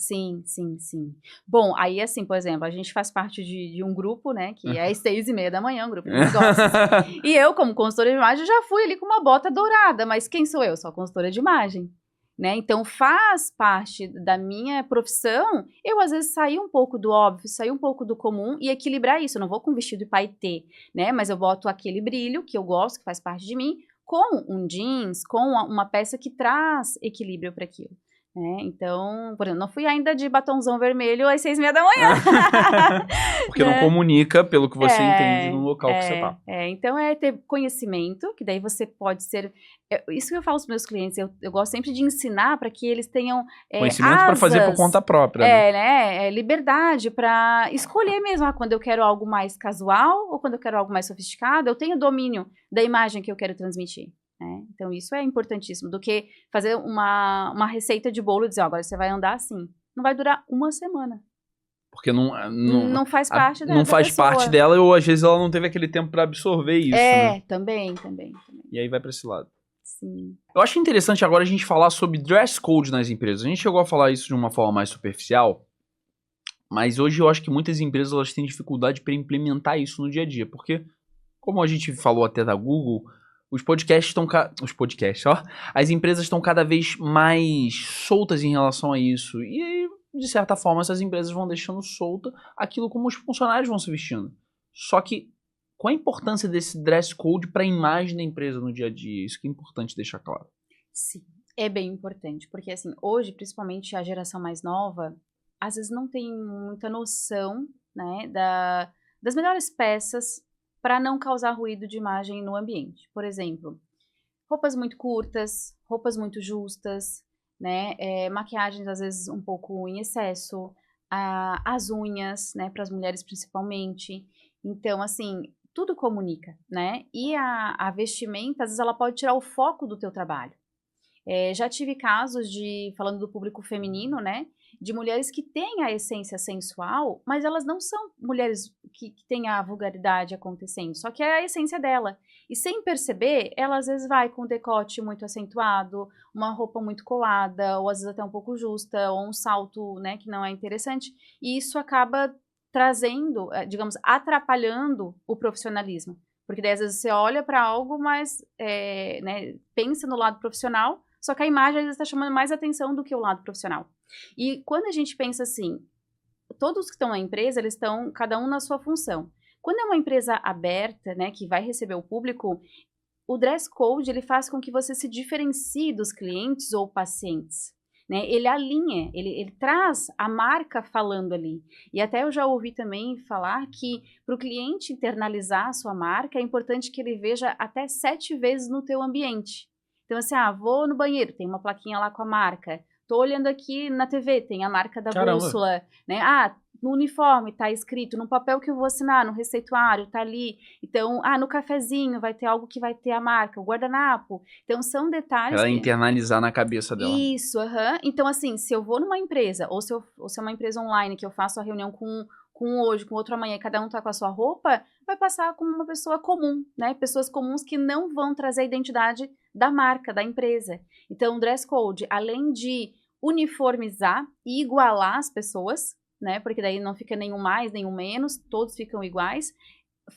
Speaker 2: Bom, aí assim, por exemplo, a gente faz parte de um grupo, né, que é às 6:30 da manhã, um grupo de negócios. E eu, como consultora de imagem, já fui ali com uma bota dourada, mas quem sou eu? Sou consultora de imagem. Né? Então faz parte da minha profissão eu às vezes sair um pouco do óbvio, sair um pouco do comum e equilibrar isso. Eu não vou com vestido e paetê, né? Mas eu boto aquele brilho que eu gosto, que faz parte de mim, com um jeans, com uma peça que traz equilíbrio para aquilo. Né? Então, por exemplo, não fui ainda de batonzão vermelho às 6:30 da manhã.
Speaker 1: Porque não comunica pelo que você entende no local que você tá.
Speaker 2: Então é ter conhecimento, que daí você pode ser... isso que eu falo para os meus clientes, eu gosto sempre de ensinar para que eles tenham
Speaker 1: conhecimento para fazer por conta própria.
Speaker 2: Né? Liberdade para escolher mesmo, quando eu quero algo mais casual ou quando eu quero algo mais sofisticado, eu tenho domínio da imagem que eu quero transmitir. Então isso é importantíssimo, do que fazer uma receita de bolo e dizer, agora você vai andar assim. Não vai durar uma semana.
Speaker 1: Porque não
Speaker 2: faz parte dela.
Speaker 1: Não faz parte dela, ou às vezes ela não teve aquele tempo para absorver isso. Né?
Speaker 2: Também.
Speaker 1: E aí vai para esse lado.
Speaker 2: Sim.
Speaker 1: Eu acho interessante agora a gente falar sobre dress code nas empresas. A gente chegou a falar isso de uma forma mais superficial, mas hoje eu acho que muitas empresas elas têm dificuldade para implementar isso no dia a dia, porque, como a gente falou até da Google, os podcasts estão... as empresas estão cada vez mais soltas em relação a isso. E aí, de certa forma, essas empresas vão deixando solta aquilo como os funcionários vão se vestindo. Só que, qual a importância desse dress code para a imagem da empresa no dia a dia? Isso que é importante deixar claro.
Speaker 2: Sim, é bem importante. Porque, assim, hoje, principalmente a geração mais nova, às vezes não tem muita noção, né, das melhores peças para não causar ruído de imagem no ambiente. Por exemplo, roupas muito curtas, roupas muito justas, né? Maquiagens às vezes um pouco em excesso, as unhas, né? Para as mulheres principalmente. Então, assim, tudo comunica, né? E a vestimenta, às vezes ela pode tirar o foco do teu trabalho. Já tive casos falando do público feminino, né? De mulheres que têm a essência sensual, mas elas não são mulheres que têm a vulgaridade acontecendo, só que é a essência dela. E sem perceber, ela às vezes vai com um decote muito acentuado, uma roupa muito colada, ou às vezes até um pouco justa, ou um salto, né, que não é interessante. E isso acaba trazendo, digamos, atrapalhando o profissionalismo. Porque daí às vezes você olha para algo, mas né, pensa no lado profissional, só que a imagem às vezes está chamando mais atenção do que o lado profissional. E quando a gente pensa assim, todos que estão na empresa, eles estão cada um na sua função. Quando é uma empresa aberta, né, que vai receber o público, o dress code ele faz com que você se diferencie dos clientes ou pacientes. Né? Ele alinha, ele traz a marca falando ali. E até eu já ouvi também falar que para o cliente internalizar a sua marca, é importante que ele veja até 7 vezes no teu ambiente. Então assim, vou no banheiro, tem uma plaquinha lá com a marca. Tô olhando aqui na TV, tem a marca da bússola, né? No uniforme tá escrito, no papel que eu vou assinar, no receituário, tá ali. Então, no cafezinho vai ter algo que vai ter a marca, o guardanapo. Então, são detalhes...
Speaker 1: Ela internalizar na cabeça dela.
Speaker 2: Isso, Então, assim, se eu vou numa empresa, ou se é uma empresa online, que eu faço a reunião com hoje, com outro amanhã, cada um tá com a sua roupa, vai passar como uma pessoa comum, né? Pessoas comuns que não vão trazer a identidade da marca, da empresa. Então, o dress code, além de uniformizar e igualar as pessoas, né? Porque daí não fica nenhum mais, nenhum menos, todos ficam iguais,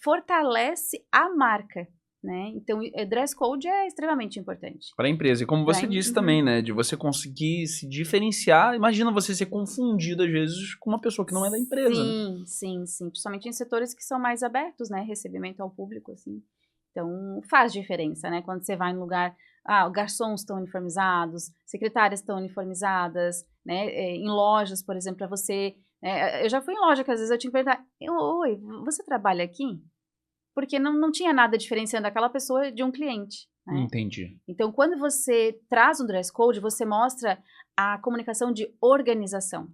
Speaker 2: fortalece a marca, né? Então, dress code é extremamente importante.
Speaker 1: Para a empresa. E como você disse também, né? De você conseguir se diferenciar. Imagina você ser confundido, às vezes, com uma pessoa que não é da empresa.
Speaker 2: Sim. Principalmente em setores que são mais abertos, né? Recebimento ao público, assim. Então, faz diferença, né? Quando você vai num lugar... garçons estão uniformizados, secretárias estão uniformizadas, né? Em lojas, por exemplo, para você... eu já fui em loja que às vezes eu tinha que perguntar, oi, você trabalha aqui? Porque não tinha nada diferenciando aquela pessoa de um cliente. Né?
Speaker 1: Entendi.
Speaker 2: Então, quando você traz um dress code, você mostra a comunicação de organização,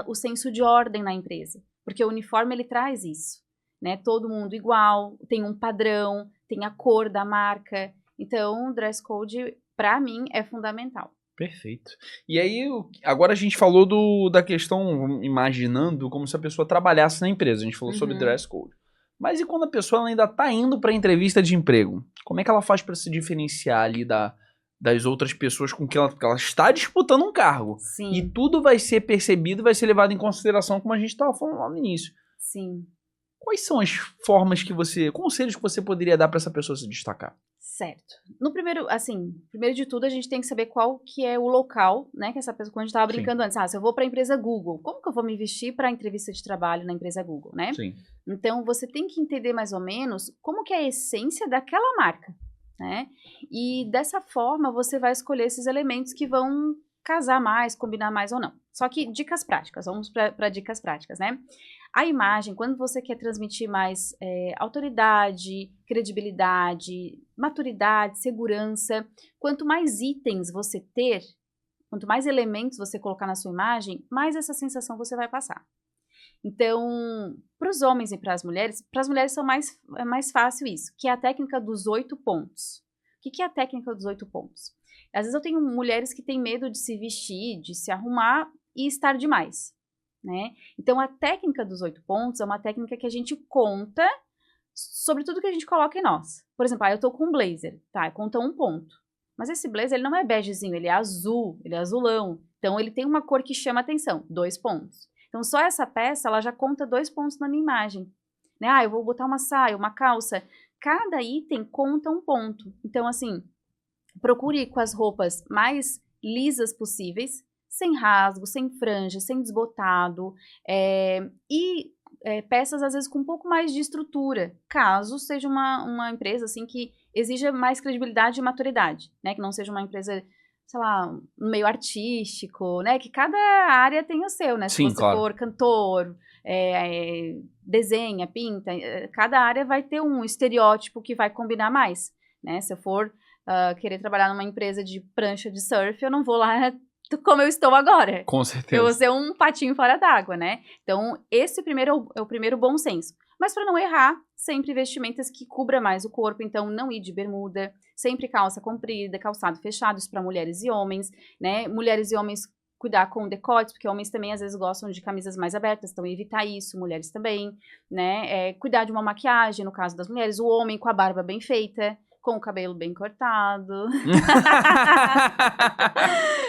Speaker 2: o senso de ordem na empresa. Porque o uniforme, ele traz isso. né? Todo mundo igual, tem um padrão, tem a cor da marca. Então, o dress code, para mim, é fundamental.
Speaker 1: Perfeito. E aí, agora a gente falou da questão, imaginando como se a pessoa trabalhasse na empresa. A gente falou sobre dress code. Mas e quando a pessoa ainda está indo para a entrevista de emprego? Como é que ela faz para se diferenciar ali das outras pessoas com que ela está disputando um cargo?
Speaker 2: Sim.
Speaker 1: E tudo vai ser percebido, vai ser levado em consideração, como a gente estava falando lá no início.
Speaker 2: Sim.
Speaker 1: Quais são as formas conselhos que você poderia dar para essa pessoa se destacar?
Speaker 2: Certo. No primeiro de tudo, a gente tem que saber qual que é o local, né, que essa pessoa, quando a gente estava brincando antes, se eu vou para a empresa Google, como que eu vou me vestir para a entrevista de trabalho na empresa Google, né?
Speaker 1: Sim.
Speaker 2: Então, você tem que entender mais ou menos como que é a essência daquela marca, né? E dessa forma, você vai escolher esses elementos que vão casar mais, combinar mais ou não. Só que dicas práticas, vamos para dicas práticas, né? A imagem, quando você quer transmitir mais autoridade, credibilidade, maturidade, segurança, quanto mais itens você ter, quanto mais elementos você colocar na sua imagem, mais essa sensação você vai passar. Então, para os homens e para as mulheres é mais fácil isso, que é a técnica dos 8 pontos. O que é a técnica dos 8 pontos? Às vezes eu tenho mulheres que têm medo de se vestir, de se arrumar e estar demais, né? Então, a técnica dos 8 pontos é uma técnica que a gente conta sobre tudo que a gente coloca em nós. Por exemplo, eu tô com um blazer, tá? Conta 1 ponto. Mas esse blazer, ele não é begezinho, ele é azul, ele é azulão. Então, ele tem uma cor que chama atenção, 2 pontos. Então, só essa peça, ela já conta 2 pontos na minha imagem. Né? Eu vou botar uma saia, uma calça. Cada item conta 1 ponto. Então, assim, procure ir com as roupas mais lisas possíveis, sem rasgo, sem franja, sem desbotado, e peças, às vezes, com um pouco mais de estrutura, caso seja uma empresa, assim, que exija mais credibilidade e maturidade, né? Que não seja uma empresa, sei lá, no meio artístico, né? Que cada área tem o seu, né?
Speaker 1: Sim,
Speaker 2: se você
Speaker 1: claro.
Speaker 2: for cantor, desenha, pinta, cada área vai ter um estereótipo que vai combinar mais, né? Se eu for querer trabalhar numa empresa de prancha de surf, eu não vou lá como eu estou agora.
Speaker 1: Com certeza.
Speaker 2: Eu vou ser um patinho fora d'água, né? Então, esse primeiro é o primeiro bom senso. Mas para não errar, sempre vestimentas que cubra mais o corpo, então não ir de bermuda, sempre calça comprida, calçado fechado, isso para mulheres e homens, né? Mulheres e homens cuidar com decotes, porque homens também às vezes gostam de camisas mais abertas, então evitar isso, mulheres também, né? Cuidar de uma maquiagem, no caso das mulheres, o homem com a barba bem feita, com o cabelo bem cortado.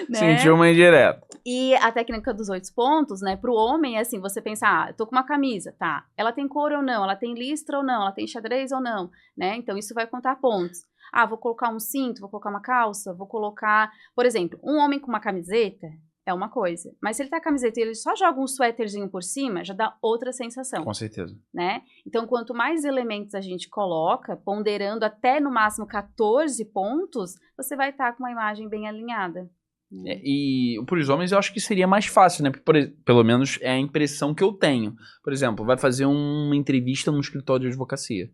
Speaker 2: Né?
Speaker 1: Sentiu uma indireta.
Speaker 2: E a técnica dos 8 pontos, né, pro homem é assim, você pensa, eu tô com uma camisa, tá, ela tem cor ou não, ela tem listra ou não, ela tem xadrez ou não, né, então isso vai contar pontos. Vou colocar um cinto, vou colocar uma calça, vou colocar, por exemplo, um homem com uma camiseta é uma coisa, mas se ele tá com a camiseta e ele só joga um suéterzinho por cima, já dá outra sensação.
Speaker 1: Com certeza.
Speaker 2: Né? Então, quanto mais elementos a gente coloca, ponderando até no máximo 14 pontos, você vai estar com uma imagem bem alinhada.
Speaker 1: E para os homens eu acho que seria mais fácil, né? Pelo menos é a impressão que eu tenho. Por exemplo, vai fazer uma entrevista num escritório de advocacia.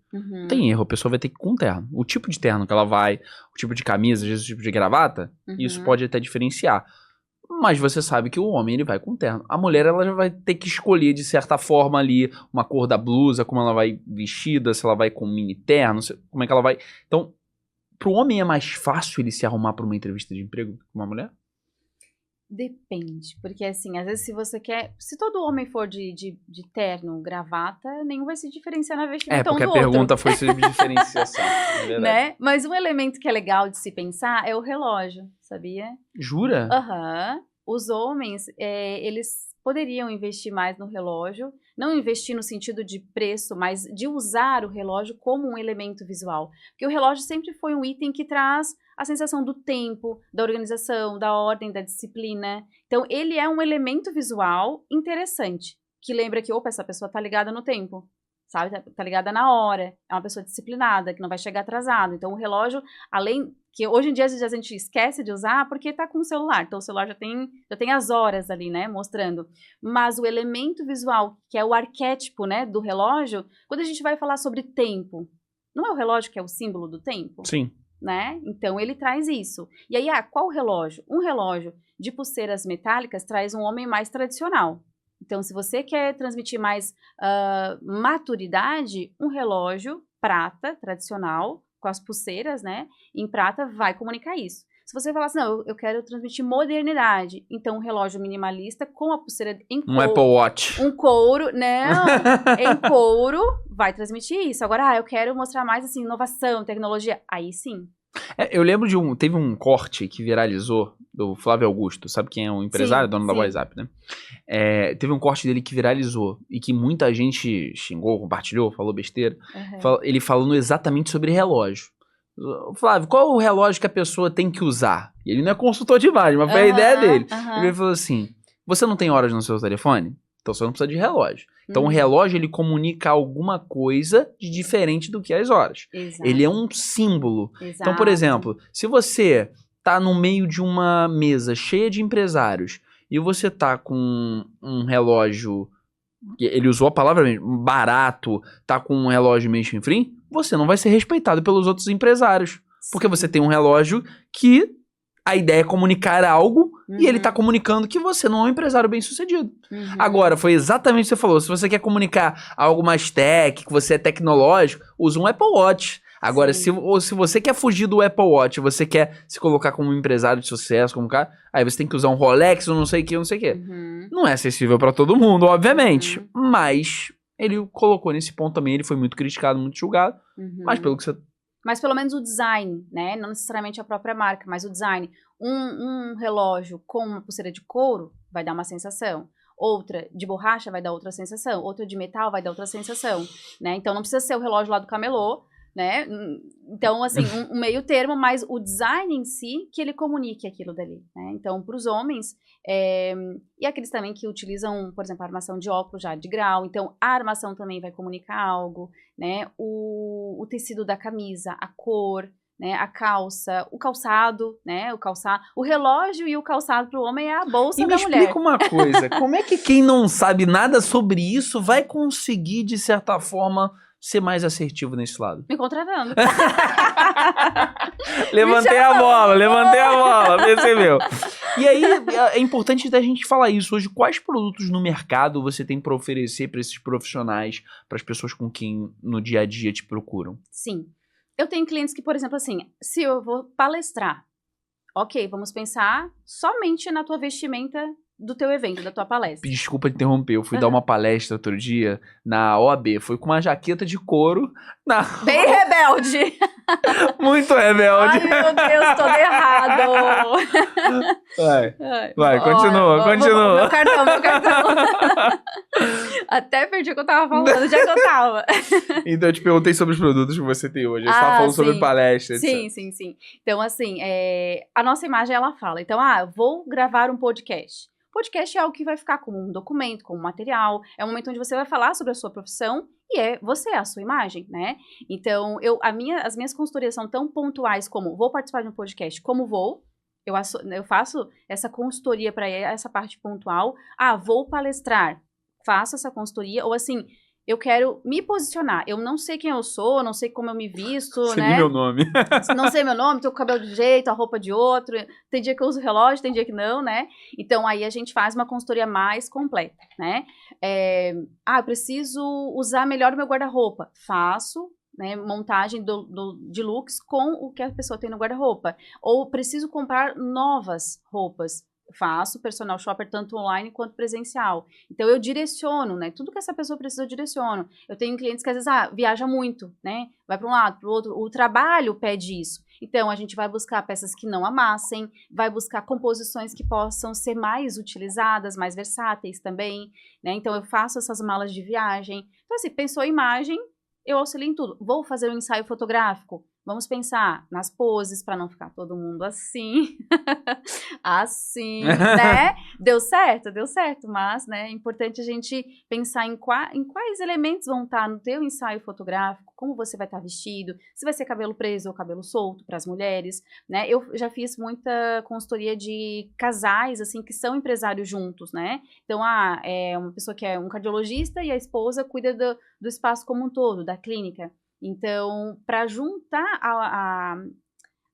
Speaker 1: Tem erro, a pessoa vai ter que ir com terno. O tipo de terno que ela vai, o tipo de camisa, às vezes o tipo de gravata, isso pode até diferenciar. Mas você sabe que o homem ele vai com terno. A mulher ela já vai ter que escolher de certa forma ali uma cor da blusa, como ela vai vestida, se ela vai com mini terno, como é que ela vai. Então, pro homem é mais fácil ele se arrumar para uma entrevista de emprego que uma mulher?
Speaker 2: Depende, porque assim, às vezes se todo homem for de terno, gravata, nenhum vai se diferenciar na vestimenta
Speaker 1: porque
Speaker 2: do
Speaker 1: a pergunta foi sobre diferenciação, é verdade.
Speaker 2: Né? Mas um elemento que é legal de se pensar é o relógio, sabia?
Speaker 1: Jura?
Speaker 2: Os homens, eles poderiam investir mais no relógio, não investir no sentido de preço, mas de usar o relógio como um elemento visual. Porque o relógio sempre foi um item que traz a sensação do tempo, da organização, da ordem, da disciplina. Então, ele é um elemento visual interessante, que lembra que, essa pessoa tá ligada no tempo, sabe? Tá ligada na hora, é uma pessoa disciplinada, que não vai chegar atrasado. Então, o relógio, além que hoje em dia a gente esquece de usar porque tá com o celular, então o celular já tem as horas ali, né, mostrando. Mas o elemento visual, que é o arquétipo, né, do relógio, quando a gente vai falar sobre tempo, não é o relógio que é o símbolo do tempo?
Speaker 1: Sim.
Speaker 2: Né? Então, ele traz isso. E aí, qual relógio? Um relógio de pulseiras metálicas traz um homem mais tradicional, Então, se você quer transmitir mais maturidade, um relógio prata, tradicional, com as pulseiras, né, em prata, vai comunicar isso. Se você falar assim, não, eu quero transmitir modernidade, então um relógio minimalista com a pulseira em couro.
Speaker 1: Um Apple Watch.
Speaker 2: Um couro, não, em couro, vai transmitir isso. Agora, eu quero mostrar mais, assim, inovação, tecnologia, aí sim.
Speaker 1: Eu lembro teve um corte que viralizou do Flávio Augusto, sabe quem é o empresário, dono da WhatsApp, né? Teve um corte dele que viralizou e que muita gente xingou, compartilhou, falou besteira. Ele falando exatamente sobre relógio. Flávio, qual é o relógio que a pessoa tem que usar? E ele não é consultor de imagem, mas foi a ideia dele. Ele falou assim, você não tem horas no seu telefone? Então você não precisa de relógio. Então o relógio, ele comunica alguma coisa de diferente do que as horas.
Speaker 2: Exato.
Speaker 1: Ele é um símbolo.
Speaker 2: Exato.
Speaker 1: Então, por exemplo, se você tá no meio de uma mesa cheia de empresários e você tá com um relógio, ele usou a palavra mesmo, barato, tá com um relógio meio chinfrim, você não vai ser respeitado pelos outros empresários. Porque você tem um relógio que a ideia é comunicar algo e ele tá comunicando que você não é um empresário bem-sucedido. Agora, foi exatamente o que você falou. Se você quer comunicar algo mais tech, que você é tecnológico, usa um Apple Watch. Agora, se você quer fugir do Apple Watch, você quer se colocar como um empresário de sucesso, como cara, aí você tem que usar um Rolex ou não sei o que, não sei o que. Não é acessível pra todo mundo, obviamente. Mas ele colocou nesse ponto também, ele foi muito criticado, muito julgado. Mas pelo que você...
Speaker 2: Mas pelo menos o design, né? Não necessariamente a própria marca, mas o design. Um relógio com uma pulseira de couro vai dar uma sensação. Outra de borracha vai dar outra sensação. Outra de metal vai dar outra sensação, né? Então não precisa ser o relógio lá do camelô, né? Então, assim, um meio termo, mas o design em si, que ele comunique aquilo dali, né? Então, para os homens, e aqueles também que utilizam, por exemplo, a armação de óculos já de grau, então a armação também vai comunicar algo, né? O tecido da camisa, a cor, né? A calça, o calçado, né? O relógio e o calçado para o homem é a bolsa da mulher.
Speaker 1: E me explica uma coisa, como é que quem não sabe nada sobre isso vai conseguir, de certa forma, ser mais assertivo nesse lado?
Speaker 2: Me contratando.
Speaker 1: levantei a bola, percebeu? E aí, é importante da gente falar isso hoje. Quais produtos no mercado você tem para oferecer para esses profissionais, para as pessoas com quem no dia a dia te procuram?
Speaker 2: Sim. Eu tenho clientes que, por exemplo, assim, se eu vou palestrar, ok, vamos pensar somente na tua vestimenta do teu evento, da tua palestra.
Speaker 1: Desculpa interromper, eu fui dar uma palestra outro dia na OAB, foi com uma jaqueta de couro.
Speaker 2: Bem rebelde!
Speaker 1: Muito rebelde!
Speaker 2: Ai, meu Deus, todo errado!
Speaker 1: Vai, continua.
Speaker 2: Meu cartão. Até perdi o que eu tava falando, onde é que eu tava?
Speaker 1: Então eu te perguntei sobre os produtos que você tem hoje, você tava falando sobre palestra, etc.
Speaker 2: Sim. Então, assim, a nossa imagem, ela fala, então, vou gravar um podcast. Podcast é algo que vai ficar como um documento, como um material, é um momento onde você vai falar sobre a sua profissão e você é a sua imagem, né? Então, as minhas consultorias são tão pontuais como vou participar de um podcast, eu faço essa consultoria para essa parte pontual, vou palestrar, faço essa consultoria, ou assim, eu quero me posicionar. Eu não sei quem eu sou, não sei como eu me visto,
Speaker 1: Sei
Speaker 2: né?
Speaker 1: meu nome.
Speaker 2: Não sei meu nome, tô com o cabelo de um jeito, a roupa de outro. Tem dia que eu uso relógio, tem dia que não, né? Então, aí a gente faz uma consultoria mais completa, né? Eu preciso usar melhor o meu guarda-roupa. Faço, né, montagem de looks com o que a pessoa tem no guarda-roupa. Ou preciso comprar novas roupas. Faço personal shopper tanto online quanto presencial. Então, eu direciono, né? Tudo que essa pessoa precisa, eu direciono. Eu tenho clientes que, às vezes, viaja muito, né? Vai para um lado, para o outro. O trabalho pede isso. Então, a gente vai buscar peças que não amassem, vai buscar composições que possam ser mais utilizadas, mais versáteis também, né? Então, eu faço essas malas de viagem. Então, assim, pensou em imagem, eu auxilio em tudo. Vou fazer um ensaio fotográfico? Vamos pensar nas poses para não ficar todo mundo assim, assim, né? Deu certo, mas, né, é importante a gente pensar em quais elementos vão estar no teu ensaio fotográfico, como você vai estar vestido, se vai ser cabelo preso ou cabelo solto para as mulheres, né? Eu já fiz muita consultoria de casais, assim, que são empresários juntos, né? Então, é uma pessoa que é um cardiologista e a esposa cuida do espaço como um todo, da clínica. Então, para juntar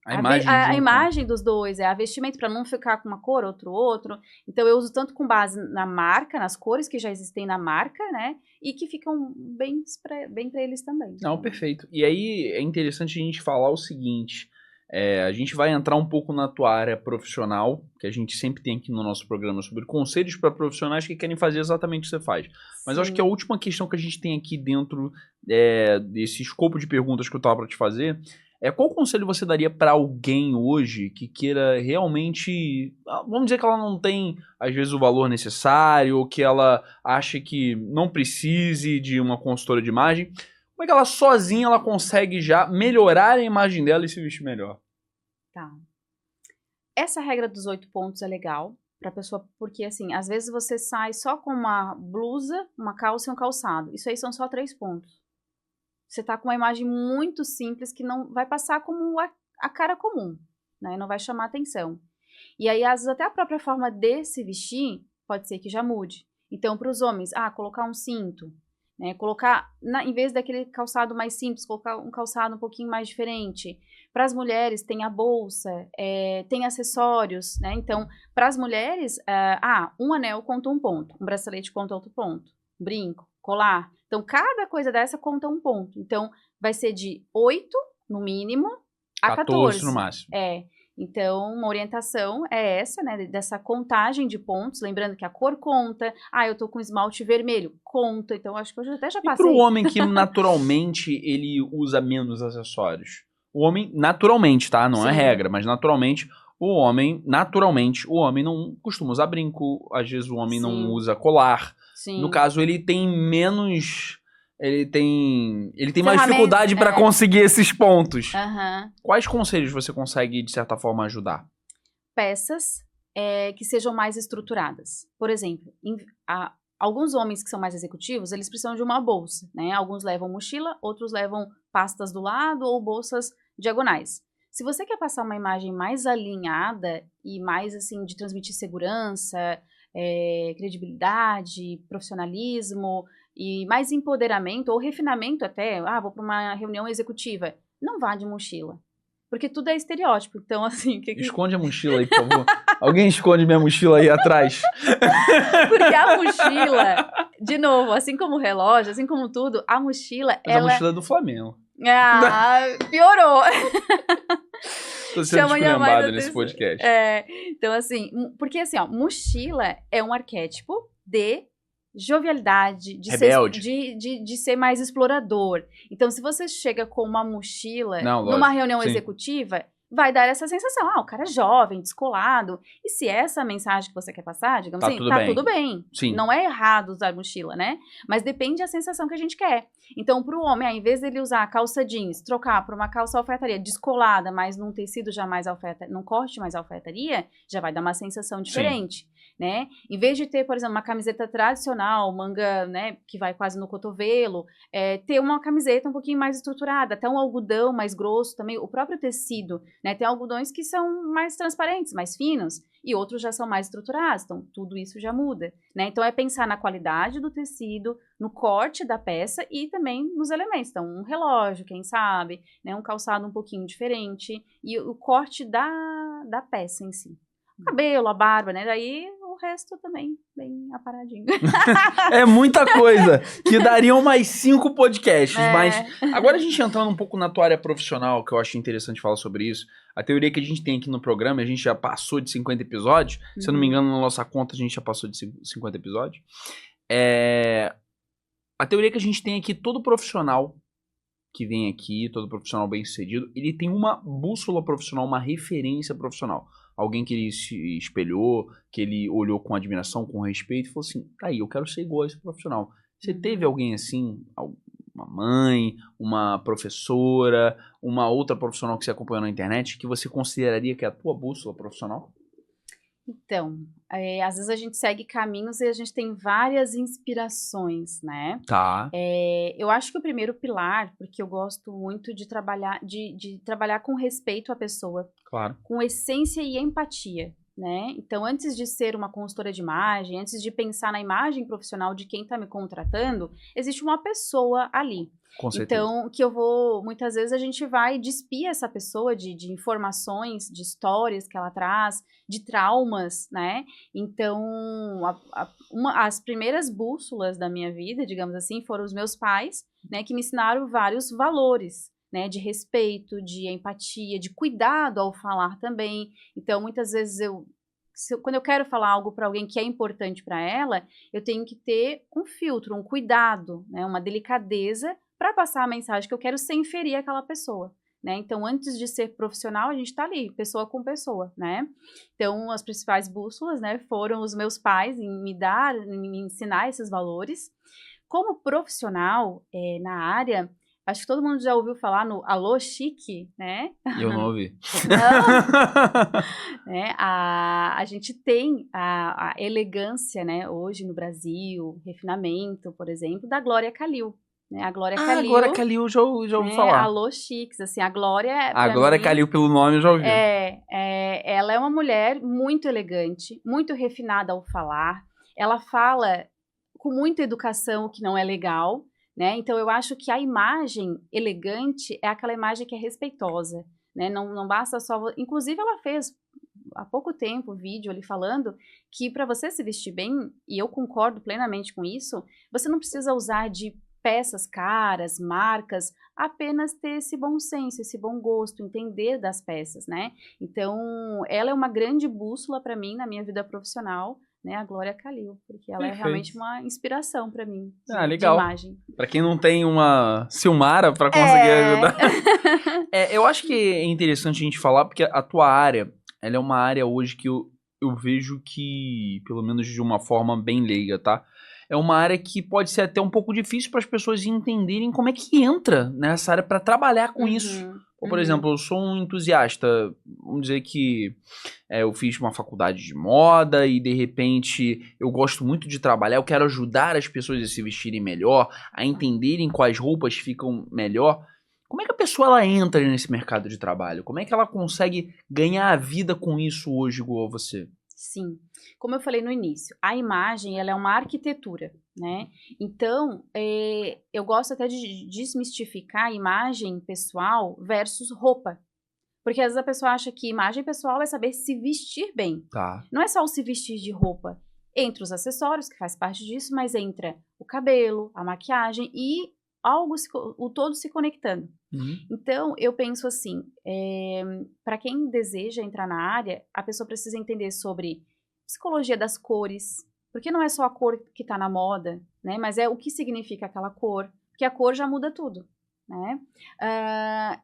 Speaker 2: A imagem dos dois, a vestimenta, para não ficar com uma cor, outro. Então, eu uso tanto com base na marca, nas cores que já existem na marca, né? E que ficam bem para eles também.
Speaker 1: Não, perfeito. E aí, é interessante a gente falar o seguinte... a gente vai entrar um pouco na tua área profissional, que a gente sempre tem aqui no nosso programa sobre conselhos para profissionais que querem fazer exatamente o que você faz. Mas eu acho que a última questão que a gente tem aqui dentro desse escopo de perguntas que eu estava para te fazer qual conselho você daria para alguém hoje que queira realmente... Vamos dizer que ela não tem, às vezes, o valor necessário, ou que ela acha que não precise de uma consultora de imagem. Como é que ela sozinha ela consegue já melhorar a imagem dela e se vestir melhor?
Speaker 2: Tá. Essa regra dos 8 pontos é legal pra pessoa, porque assim, às vezes você sai só com uma blusa, uma calça e um calçado. Isso aí são só 3 pontos. Você tá com uma imagem muito simples que não vai passar como a cara comum, né? Não vai chamar atenção. E aí, às vezes, até a própria forma de se vestir pode ser que já mude. Então, para os homens, colocar um cinto, né? Colocar, em vez daquele calçado mais simples, colocar um calçado um pouquinho mais diferente. Para as mulheres, tem a bolsa, tem acessórios, né? Então, para as mulheres, um anel conta um ponto, um bracelete conta outro ponto, brinco, colar. Então, cada coisa dessa conta um ponto. Então, vai ser de 8, no mínimo, a 14.
Speaker 1: no máximo.
Speaker 2: Então, uma orientação é essa, né, dessa contagem de pontos, lembrando que a cor conta, eu tô com esmalte vermelho, conta, então acho que eu até já passei.
Speaker 1: E pro homem que naturalmente ele usa menos acessórios? O homem, naturalmente, tá? Não é regra, mas naturalmente, o homem não costuma usar brinco, às vezes o homem não usa colar. Sim. No caso, ele tem menos... Ele tem mais dificuldade para conseguir esses pontos. Quais conselhos você consegue, de certa forma, ajudar?
Speaker 2: Peças que sejam mais estruturadas. Por exemplo, alguns homens que são mais executivos, eles precisam de uma bolsa, né? Alguns levam mochila, outros levam pastas do lado ou bolsas diagonais. Se você quer passar uma imagem mais alinhada e mais, assim, de transmitir segurança, credibilidade, profissionalismo e mais empoderamento ou refinamento até, vou para uma reunião executiva, não vá de mochila, porque tudo é estereótipo, então assim...
Speaker 1: Esconde a mochila aí, por favor. Alguém esconde minha mochila aí atrás.
Speaker 2: Porque a mochila, de novo, assim como o relógio, assim como tudo, a mochila...
Speaker 1: Mas a mochila é do Flamengo.
Speaker 2: Piorou!
Speaker 1: Tô sendo esculhambado nesse podcast.
Speaker 2: Então assim, porque assim, mochila é um arquétipo de jovialidade, de ser mais explorador. Então, se você chega com uma mochila numa reunião executiva, vai dar essa sensação, o cara é jovem, descolado. E se essa mensagem que você quer passar, digamos assim, tudo bem. Sim. Não é errado usar mochila, né? Mas depende da sensação que a gente quer. Então, pro homem, em vez dele usar calça jeans, trocar por uma calça alfaiataria descolada, mas num tecido já mais num corte mais alfaiataria, já vai dar uma sensação diferente. Sim. Né? Em vez de ter, por exemplo, uma camiseta tradicional, manga, né, que vai quase no cotovelo, ter uma camiseta um pouquinho mais estruturada, até um algodão mais grosso também, o próprio tecido, né? Tem algodões que são mais transparentes, mais finos, e outros já são mais estruturados, então tudo isso já muda, né? Então é pensar na qualidade do tecido, no corte da peça e também nos elementos, então um relógio, quem sabe, né, um calçado um pouquinho diferente, e o corte da peça em si. O cabelo, a barba, né? Daí o resto também bem aparadinho.
Speaker 1: É muita coisa, que dariam mais 5 podcasts, mas agora a gente entrando um pouco na tua área profissional, que eu acho interessante falar sobre isso, a teoria que a gente tem aqui no programa, a gente já passou de 50 episódios, se eu não me engano, na nossa conta a gente já passou de 50 episódios, a teoria que a gente tem aqui, todo profissional que vem aqui, todo profissional bem-sucedido, ele tem uma bússola profissional, uma referência profissional. Alguém que ele se espelhou, que ele olhou com admiração, com respeito e falou assim, tá aí, eu quero ser igual a esse profissional. Você teve alguém assim, uma mãe, uma professora, uma outra profissional que você acompanhou na internet, que você consideraria que é a tua bússola profissional?
Speaker 2: Então, às vezes a gente segue caminhos e a gente tem várias inspirações, né?
Speaker 1: Tá.
Speaker 2: Eu acho que o primeiro pilar, porque eu gosto muito de trabalhar com respeito à pessoa,
Speaker 1: claro,
Speaker 2: com essência e empatia, né? Então, antes de ser uma consultora de imagem, antes de pensar na imagem profissional de quem está me contratando, existe uma pessoa ali.
Speaker 1: Com certeza.
Speaker 2: Então, muitas vezes a gente vai despir essa pessoa de informações, de histórias que ela traz, de traumas, né? Então, as primeiras bússolas da minha vida, digamos assim, foram os meus pais, né? Que me ensinaram vários valores, né? De respeito, de empatia, de cuidado ao falar também. Então, muitas vezes quando eu quero falar algo para alguém que é importante para ela, eu tenho que ter um filtro, um cuidado, né? Uma delicadeza para passar a mensagem que eu quero sem ferir aquela pessoa, né? Então, antes de ser profissional, a gente está ali, pessoa com pessoa, né? Então, as principais bússolas, né, foram os meus pais em me ensinar esses valores. Como profissional, na área, acho que todo mundo já ouviu falar no Alô Chique, né?
Speaker 1: Eu não ouvi.
Speaker 2: A gente tem a elegância, né, hoje no Brasil, refinamento, por exemplo, da Glória Calil. Né, a Glória Calil.
Speaker 1: A Glória Calil já ouvi falar.
Speaker 2: Alô Chiques, assim, a Glória...
Speaker 1: A Glória Calil, pelo nome, eu já ouvi.
Speaker 2: Ela é uma mulher muito elegante, muito refinada ao falar. Ela fala com muita educação, o que não é legal, né? Então, eu acho que a imagem elegante é aquela imagem que é respeitosa, né? Não basta só... Inclusive, ela fez há pouco tempo vídeo ali falando que para você se vestir bem, e eu concordo plenamente com isso, você não precisa usar de peças caras, marcas, apenas ter esse bom senso, esse bom gosto, entender das peças, né? Então, ela é uma grande bússola para mim na minha vida profissional, né? A Glória Calil, porque ela é realmente uma inspiração para mim de imagem.
Speaker 1: Para quem não tem uma Silmara para conseguir ajudar. Eu acho que é interessante a gente falar, porque a tua área, ela é uma área hoje que eu vejo que, pelo menos de uma forma bem leiga, tá? É uma área que pode ser até um pouco difícil para as pessoas entenderem como é que entra nessa área para trabalhar com isso. Por exemplo, eu sou um entusiasta, vamos dizer que eu fiz uma faculdade de moda e de repente eu gosto muito de trabalhar, eu quero ajudar as pessoas a se vestirem melhor, a entenderem quais roupas ficam melhor. Como é que a pessoa ela entra nesse mercado de trabalho? Como é que ela consegue ganhar a vida com isso hoje igual a você?
Speaker 2: Sim, como eu falei no início, a imagem ela é uma arquitetura, né? Então, eu gosto até de desmistificar a imagem pessoal versus roupa. Porque às vezes a pessoa acha que imagem pessoal é saber se vestir bem.
Speaker 1: Tá.
Speaker 2: Não é só o se vestir de roupa. Entre os acessórios, que faz parte disso, mas entra o cabelo, a maquiagem e o todo se conectando. Então, eu penso assim, para quem deseja entrar na área, a pessoa precisa entender sobre psicologia das cores, porque não é só a cor que está na moda, né? Mas é o que significa aquela cor, porque a cor já muda tudo. Né?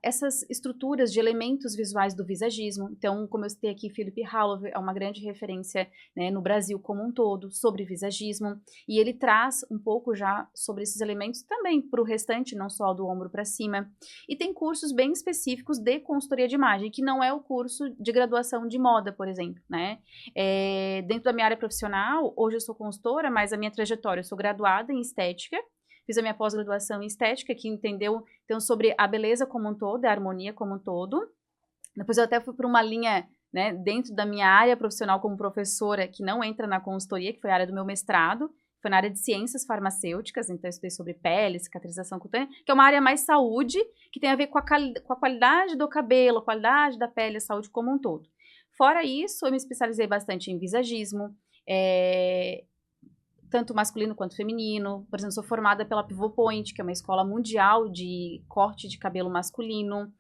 Speaker 2: Essas estruturas de elementos visuais do visagismo, então, como eu citei aqui, Philip Haulover é uma grande referência, né, no Brasil como um todo sobre visagismo, e ele traz um pouco já sobre esses elementos também para o restante, não só do ombro para cima. E tem cursos bem específicos de consultoria de imagem, que não é o curso de graduação de moda, por exemplo. Né? Dentro da minha área profissional, hoje eu sou consultora, mas a minha trajetória, eu sou graduada em estética, fiz a minha pós-graduação em estética, que entendeu então, sobre a beleza como um todo, a harmonia como um todo. Depois eu até fui para uma linha, né, dentro da minha área profissional como professora, que não entra na consultoria, que foi a área do meu mestrado, foi na área de ciências farmacêuticas, então eu estudei sobre pele, cicatrização cutânea, que é uma área mais saúde, que tem a ver com a qualidade do cabelo, a qualidade da pele, a saúde como um todo. Fora isso, eu me especializei bastante em visagismo, tanto masculino quanto feminino. Por exemplo, sou formada pela Pivot Point, que é uma escola mundial de corte de cabelo masculino.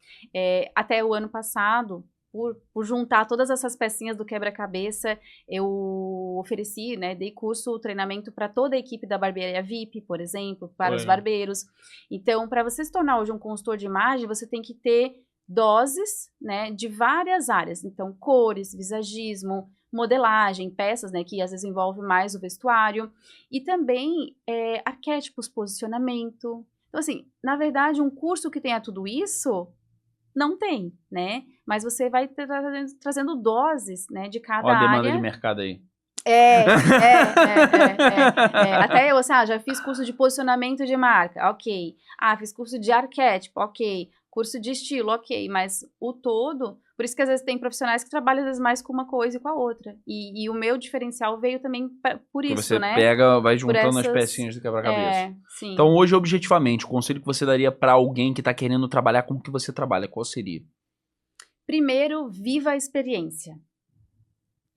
Speaker 2: Até o ano passado, por juntar todas essas pecinhas do quebra-cabeça, eu ofereci, né, dei curso, treinamento para toda a equipe da Barbearia VIP, por exemplo, para os barbeiros. Então, para você se tornar hoje um consultor de imagem, você tem que ter doses, né, de várias áreas. Então, cores, visagismo, modelagem, peças, né, que às vezes envolve mais o vestuário, e também arquétipos, posicionamento. Então, assim, na verdade, um curso que tenha tudo isso, não tem, né? Mas você vai trazendo doses, né, de cada área.
Speaker 1: Olha a demanda de mercado aí.
Speaker 2: Até eu, assim, já fiz curso de posicionamento de marca, ok. Fiz curso de arquétipo, ok. Curso de estilo, ok. Mas o todo... Por isso que às vezes tem profissionais que trabalham às vezes mais com uma coisa e com a outra. E o meu diferencial veio também por isso,
Speaker 1: você
Speaker 2: né?
Speaker 1: pega, vai juntando as pecinhas do quebra-cabeça.
Speaker 2: Sim.
Speaker 1: Então hoje, objetivamente, o conselho que você daria pra alguém que tá querendo trabalhar com o que você trabalha, qual seria?
Speaker 2: Primeiro, viva a experiência.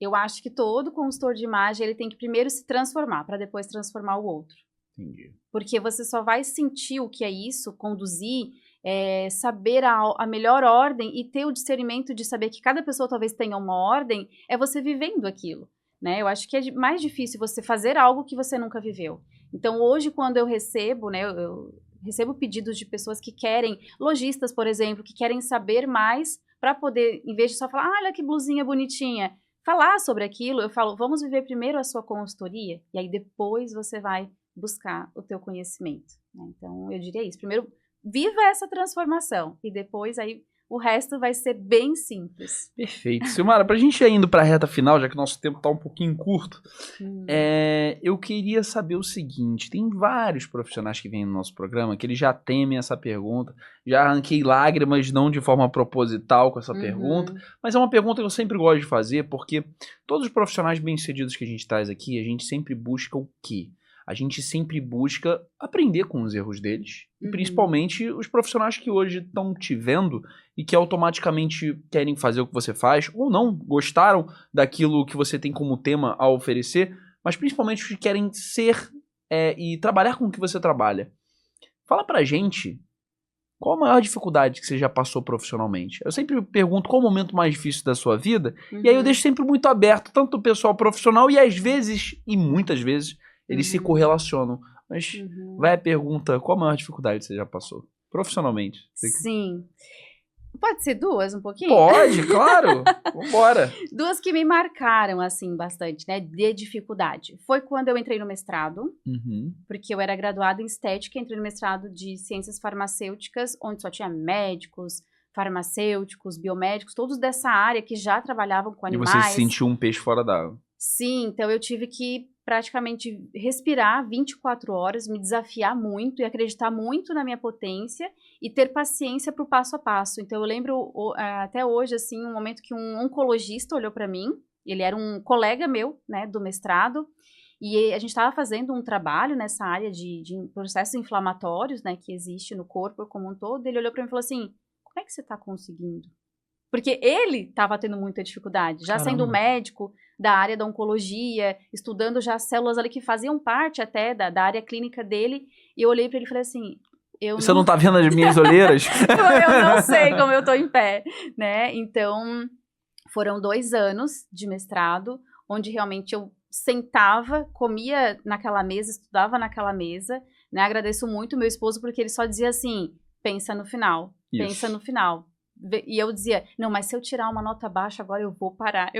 Speaker 2: Eu acho que todo consultor de imagem, ele tem que primeiro se transformar, para depois transformar o outro.
Speaker 1: Entendi.
Speaker 2: Porque você só vai sentir o que é isso, conduzir, saber a melhor ordem e ter o discernimento de saber que cada pessoa talvez tenha uma ordem, é você vivendo aquilo, né? Eu acho que é mais difícil você fazer algo que você nunca viveu. Então, hoje, quando eu recebo, né, eu recebo pedidos de pessoas que querem, lojistas, por exemplo, que querem saber mais para poder, em vez de só falar, olha que blusinha bonitinha, falar sobre aquilo, eu falo, vamos viver primeiro a sua consultoria, e aí depois você vai buscar o teu conhecimento, né? Então, eu diria isso. Primeiro, viva essa transformação, e depois aí o resto vai ser bem simples.
Speaker 1: Perfeito. Silmara, pra gente ir indo pra reta final, já que o nosso tempo tá um pouquinho curto, eu queria saber o seguinte, tem vários profissionais que vêm no nosso programa que eles já temem essa pergunta, já arranquei lágrimas, não de forma proposital com essa pergunta, mas é uma pergunta que eu sempre gosto de fazer, porque todos os profissionais bem-sucedidos que a gente traz aqui, a gente sempre busca o quê? A gente sempre busca aprender com os erros deles, e principalmente os profissionais que hoje estão te vendo e que automaticamente querem fazer o que você faz, ou não, gostaram daquilo que você tem como tema a oferecer, mas principalmente os que querem ser e trabalhar com o que você trabalha. Fala pra gente, qual a maior dificuldade que você já passou profissionalmente? Eu sempre pergunto qual o momento mais difícil da sua vida, e aí eu deixo sempre muito aberto, tanto o pessoal profissional, e às vezes, e muitas vezes, eles se correlacionam. Mas vai a pergunta, qual a maior dificuldade que você já passou? Profissionalmente.
Speaker 2: Sim. Pode ser duas, um pouquinho?
Speaker 1: Pode, claro. Vambora.
Speaker 2: Duas que me marcaram, assim, bastante, né, de dificuldade. Foi quando eu entrei no mestrado, porque eu era graduada em estética, entrei no mestrado de ciências farmacêuticas, onde só tinha médicos, farmacêuticos, biomédicos, todos dessa área que já trabalhavam com animais.
Speaker 1: E você se sentiu um peixe fora d'água.
Speaker 2: Sim, então eu tive que praticamente respirar 24 horas, me desafiar muito e acreditar muito na minha potência e ter paciência para o passo a passo. Então eu lembro até hoje, assim, um momento que um oncologista olhou para mim, ele era um colega meu, né, do mestrado, e a gente estava fazendo um trabalho nessa área de processos inflamatórios, né, que existe no corpo como um todo. Ele olhou para mim e falou assim, como é que você está conseguindo? Porque ele estava tendo muita dificuldade, já sendo médico da área da oncologia, estudando já as células ali que faziam parte até da área clínica dele, e eu olhei para ele e falei assim,
Speaker 1: você não tá vendo as minhas olheiras?
Speaker 2: Eu não sei como eu tô em pé, né? Então, foram 2 anos de mestrado, onde realmente eu sentava, comia naquela mesa, estudava naquela mesa, né? Agradeço muito meu esposo, porque ele só dizia assim, pensa no final, pensa no final. E eu dizia, não, mas se eu tirar uma nota baixa agora eu vou parar,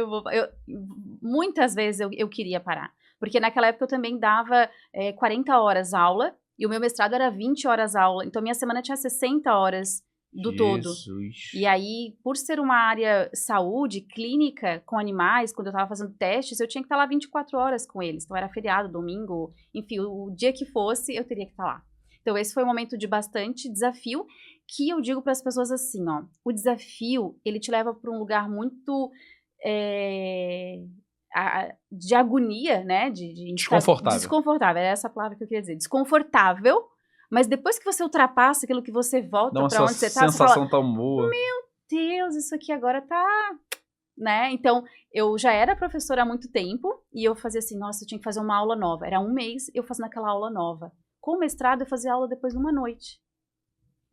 Speaker 2: muitas vezes eu queria parar, porque naquela época eu também dava 40 horas aula, e o meu mestrado era 20 horas aula, então minha semana tinha 60 horas do todo. E aí, por ser uma área saúde, clínica, com animais, quando eu tava fazendo testes, eu tinha que estar lá 24 horas com eles, então era feriado, domingo, enfim, o dia que fosse, eu teria que estar lá. Então esse foi um momento de bastante desafio, que eu digo para as pessoas assim, ó, o desafio, ele te leva para um lugar muito de agonia, né,
Speaker 1: desconfortável.
Speaker 2: Desconfortável, era essa a palavra que eu queria dizer, desconfortável, mas depois que você ultrapassa aquilo que você volta para onde você tá, você fala,
Speaker 1: tão boa.
Speaker 2: Meu Deus, isso aqui agora tá, né, então eu já era professora há muito tempo, e eu fazia assim, nossa, eu tinha que fazer uma aula nova, era um mês eu fazendo aquela aula nova. Com o mestrado, eu fazia aula depois numa noite.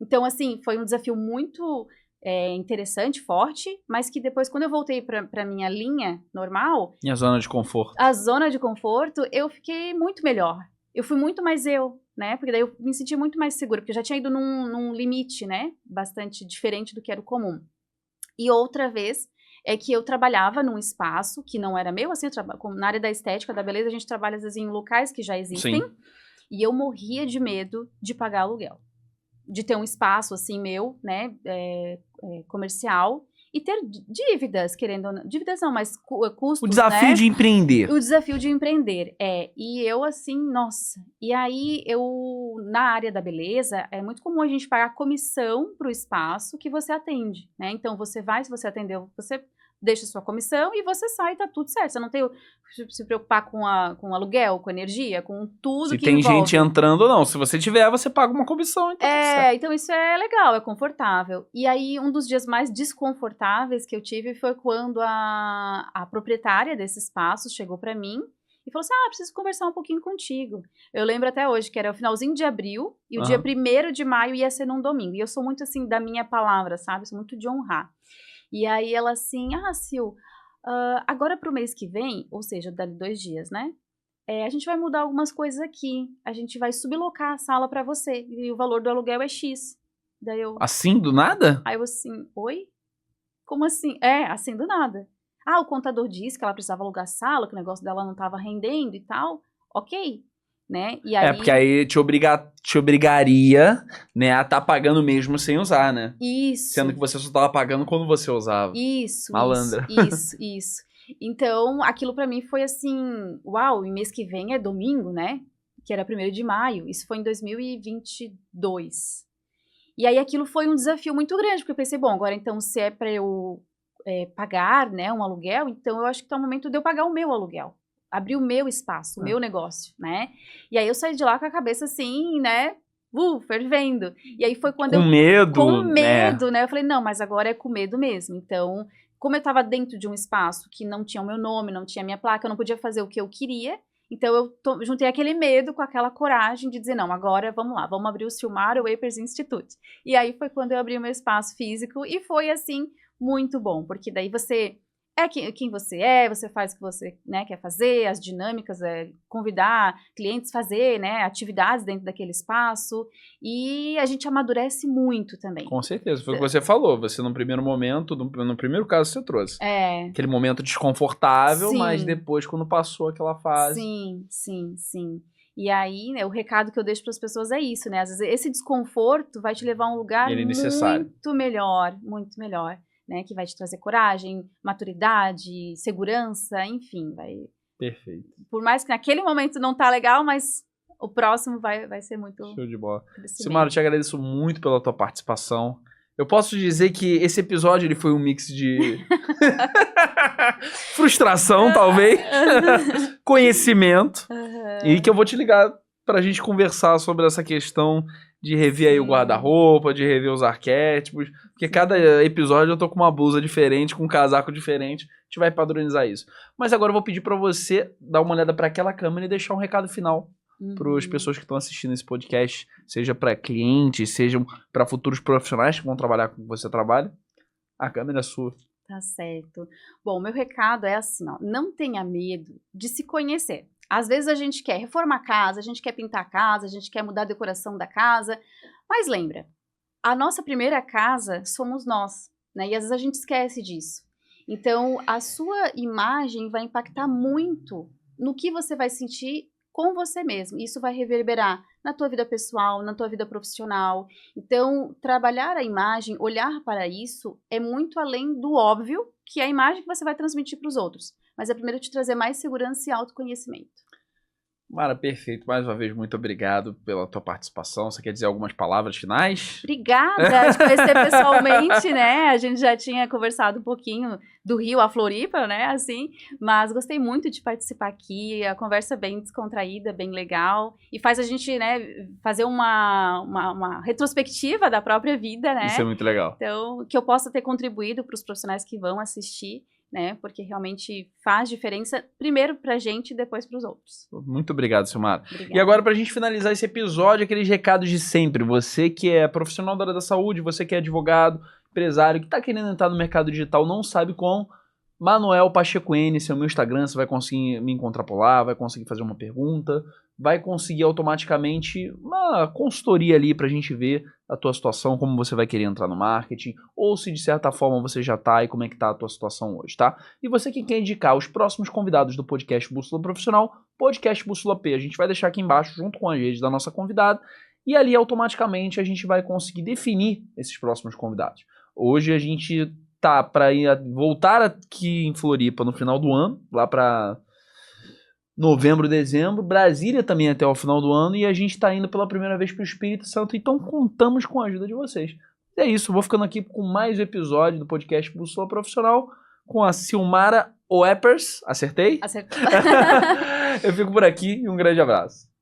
Speaker 2: Então, assim, foi um desafio muito interessante, forte, mas que depois, quando eu voltei para minha linha normal...
Speaker 1: Minha zona de conforto.
Speaker 2: A zona de conforto, eu fiquei muito melhor. Eu fui muito mais eu, né? Porque daí eu me senti muito mais segura, porque eu já tinha ido num limite, né? Bastante diferente do que era o comum. E outra vez... é que eu trabalhava num espaço que não era meu, assim, na área da estética, da beleza, a gente trabalha, às vezes, em locais que já existem. Sim. E eu morria de medo de pagar aluguel. De ter um espaço, assim, meu, né, comercial, e ter dívidas, querendo ou não. Dívidas não, mas custos,
Speaker 1: O desafio
Speaker 2: né?
Speaker 1: de empreender.
Speaker 2: O desafio de empreender, e eu assim, nossa, e aí na área da beleza, é muito comum a gente pagar comissão para o espaço que você atende, né? Então, você vai, se você atendeu, você deixa sua comissão e você sai, tá tudo certo. Você não tem que se preocupar com aluguel, com energia, com tudo
Speaker 1: Se
Speaker 2: que
Speaker 1: tem
Speaker 2: envolve.
Speaker 1: gente entrando ou não. Se você tiver, você paga uma comissão. Então tá certo.
Speaker 2: Então isso é legal, é confortável. E aí, um dos dias mais desconfortáveis que eu tive foi quando a proprietária desse espaço chegou pra mim e falou assim, preciso conversar um pouquinho contigo. Eu lembro até hoje que era o finalzinho de abril e o dia 1º de maio ia ser num domingo. E eu sou muito assim, da minha palavra, sabe? Eu sou muito de honrar. E aí ela assim, Sil, agora pro mês que vem, ou seja, dali 2 dias, né? A gente vai mudar algumas coisas aqui. A gente vai sublocar a sala pra você. E o valor do aluguel é X. Daí eu...
Speaker 1: Assim, do nada?
Speaker 2: Aí eu assim, oi? Como assim? Assim do nada. O contador disse que ela precisava alugar a sala, que o negócio dela não tava rendendo e tal. Ok. Né? E aí...
Speaker 1: porque aí te obrigaria, né, a estar pagando mesmo sem usar, né?
Speaker 2: Isso.
Speaker 1: Sendo que você só tava pagando quando você usava.
Speaker 2: Isso.
Speaker 1: Malandra.
Speaker 2: Isso. Então, aquilo pra mim foi assim, uau, e mês que vem é domingo, né? Que era 1º de maio. Isso foi em 2022. E aí aquilo foi um desafio muito grande, porque eu pensei, bom, agora então se é pra eu pagar, né, um aluguel, então eu acho que tá o momento de eu pagar o meu aluguel. Abrir o meu espaço, o meu negócio, né? E aí eu saí de lá com a cabeça assim, né, fervendo. E aí foi quando
Speaker 1: Com medo,
Speaker 2: com medo, né? Eu falei, não, mas agora é com medo mesmo. Então, como eu estava dentro de um espaço que não tinha o meu nome, não tinha a minha placa, eu não podia fazer o que eu queria, então eu juntei aquele medo com aquela coragem de dizer, não, agora vamos lá, vamos abrir o Silmara Wapers Institute. E aí foi quando eu abri o meu espaço físico e foi, assim, muito bom, porque daí você quem você você faz o que você, né, quer fazer, as dinâmicas, convidar clientes, fazer, né, atividades dentro daquele espaço, e a gente amadurece muito também.
Speaker 1: Com certeza, foi o que você falou, você no primeiro momento, no primeiro caso você trouxe. Aquele momento desconfortável, sim, mas depois quando passou aquela fase...
Speaker 2: Sim. E aí, né, o recado que eu deixo para as pessoas é isso, né, às vezes esse desconforto vai te levar a um lugar muito melhor. Né, que vai te trazer coragem, maturidade, segurança, enfim, vai...
Speaker 1: Perfeito.
Speaker 2: Por mais que naquele momento não tá legal, mas o próximo vai ser muito...
Speaker 1: Show de bola. Silmara, eu te agradeço muito pela tua participação. Eu posso dizer que esse episódio ele foi um mix de frustração, talvez, conhecimento, e que eu vou te ligar pra gente conversar sobre essa questão de rever aí o guarda-roupa, de rever os arquétipos, porque cada episódio eu tô com uma blusa diferente, com um casaco diferente, a gente vai padronizar isso. Mas agora eu vou pedir pra você dar uma olhada pra aquela câmera e deixar um recado final para as pessoas que estão assistindo esse podcast, seja pra clientes, sejam pra futuros profissionais que vão trabalhar com o que você trabalha. A câmera é sua.
Speaker 2: Tá certo. Bom, meu recado é assim, não tenha medo de se conhecer. Às vezes a gente quer reformar a casa, a gente quer pintar a casa, a gente quer mudar a decoração da casa, mas lembra, a nossa primeira casa somos nós, né? E às vezes a gente esquece disso. Então, a sua imagem vai impactar muito no que você vai sentir com você mesmo. Isso vai reverberar na tua vida pessoal, na tua vida profissional. Então, trabalhar a imagem, olhar para isso, é muito além do óbvio, que é a imagem que você vai transmitir para os outros. Mas é primeiro te trazer mais segurança e autoconhecimento.
Speaker 1: Mara, perfeito. Mais uma vez, muito obrigado pela tua participação. Você quer dizer algumas palavras finais?
Speaker 2: Obrigada de conhecer pessoalmente, né? A gente já tinha conversado um pouquinho do Rio a Floripa, né? Assim, mas gostei muito de participar aqui. A conversa é bem descontraída, bem legal. E faz a gente, né, fazer uma retrospectiva da própria vida, né?
Speaker 1: Isso é muito legal.
Speaker 2: Então, que eu possa ter contribuído para os profissionais que vão assistir, né? Porque realmente faz diferença, primeiro pra gente e depois pros outros.
Speaker 1: Muito obrigado, Silmara. E agora, pra gente finalizar esse episódio, aqueles recados de sempre. Você que é profissional da área da saúde, você que é advogado, empresário, que tá querendo entrar no mercado digital, não sabe como, Manuel Pacheco N, esse é o meu Instagram, você vai conseguir me encontrar por lá, vai conseguir fazer uma pergunta, vai conseguir automaticamente uma consultoria ali pra gente ver a tua situação, como você vai querer entrar no marketing, ou se de certa forma você já tá e como é que tá a tua situação hoje, tá? E você que quer indicar os próximos convidados do podcast Bússola Profissional, podcast Bússola P, a gente vai deixar aqui embaixo junto com a rede da nossa convidada, e ali automaticamente a gente vai conseguir definir esses próximos convidados. Hoje a gente tá para voltar aqui em Floripa no final do ano, lá para novembro, dezembro. Brasília também até o final do ano. E a gente tá indo pela primeira vez pro Espírito Santo. Então contamos com a ajuda de vocês. É isso, vou ficando aqui com mais um episódio do podcast Bússola Profissional com a Silmara Oepers. Acertei?
Speaker 2: Acertou.
Speaker 1: Eu fico por aqui e um grande abraço.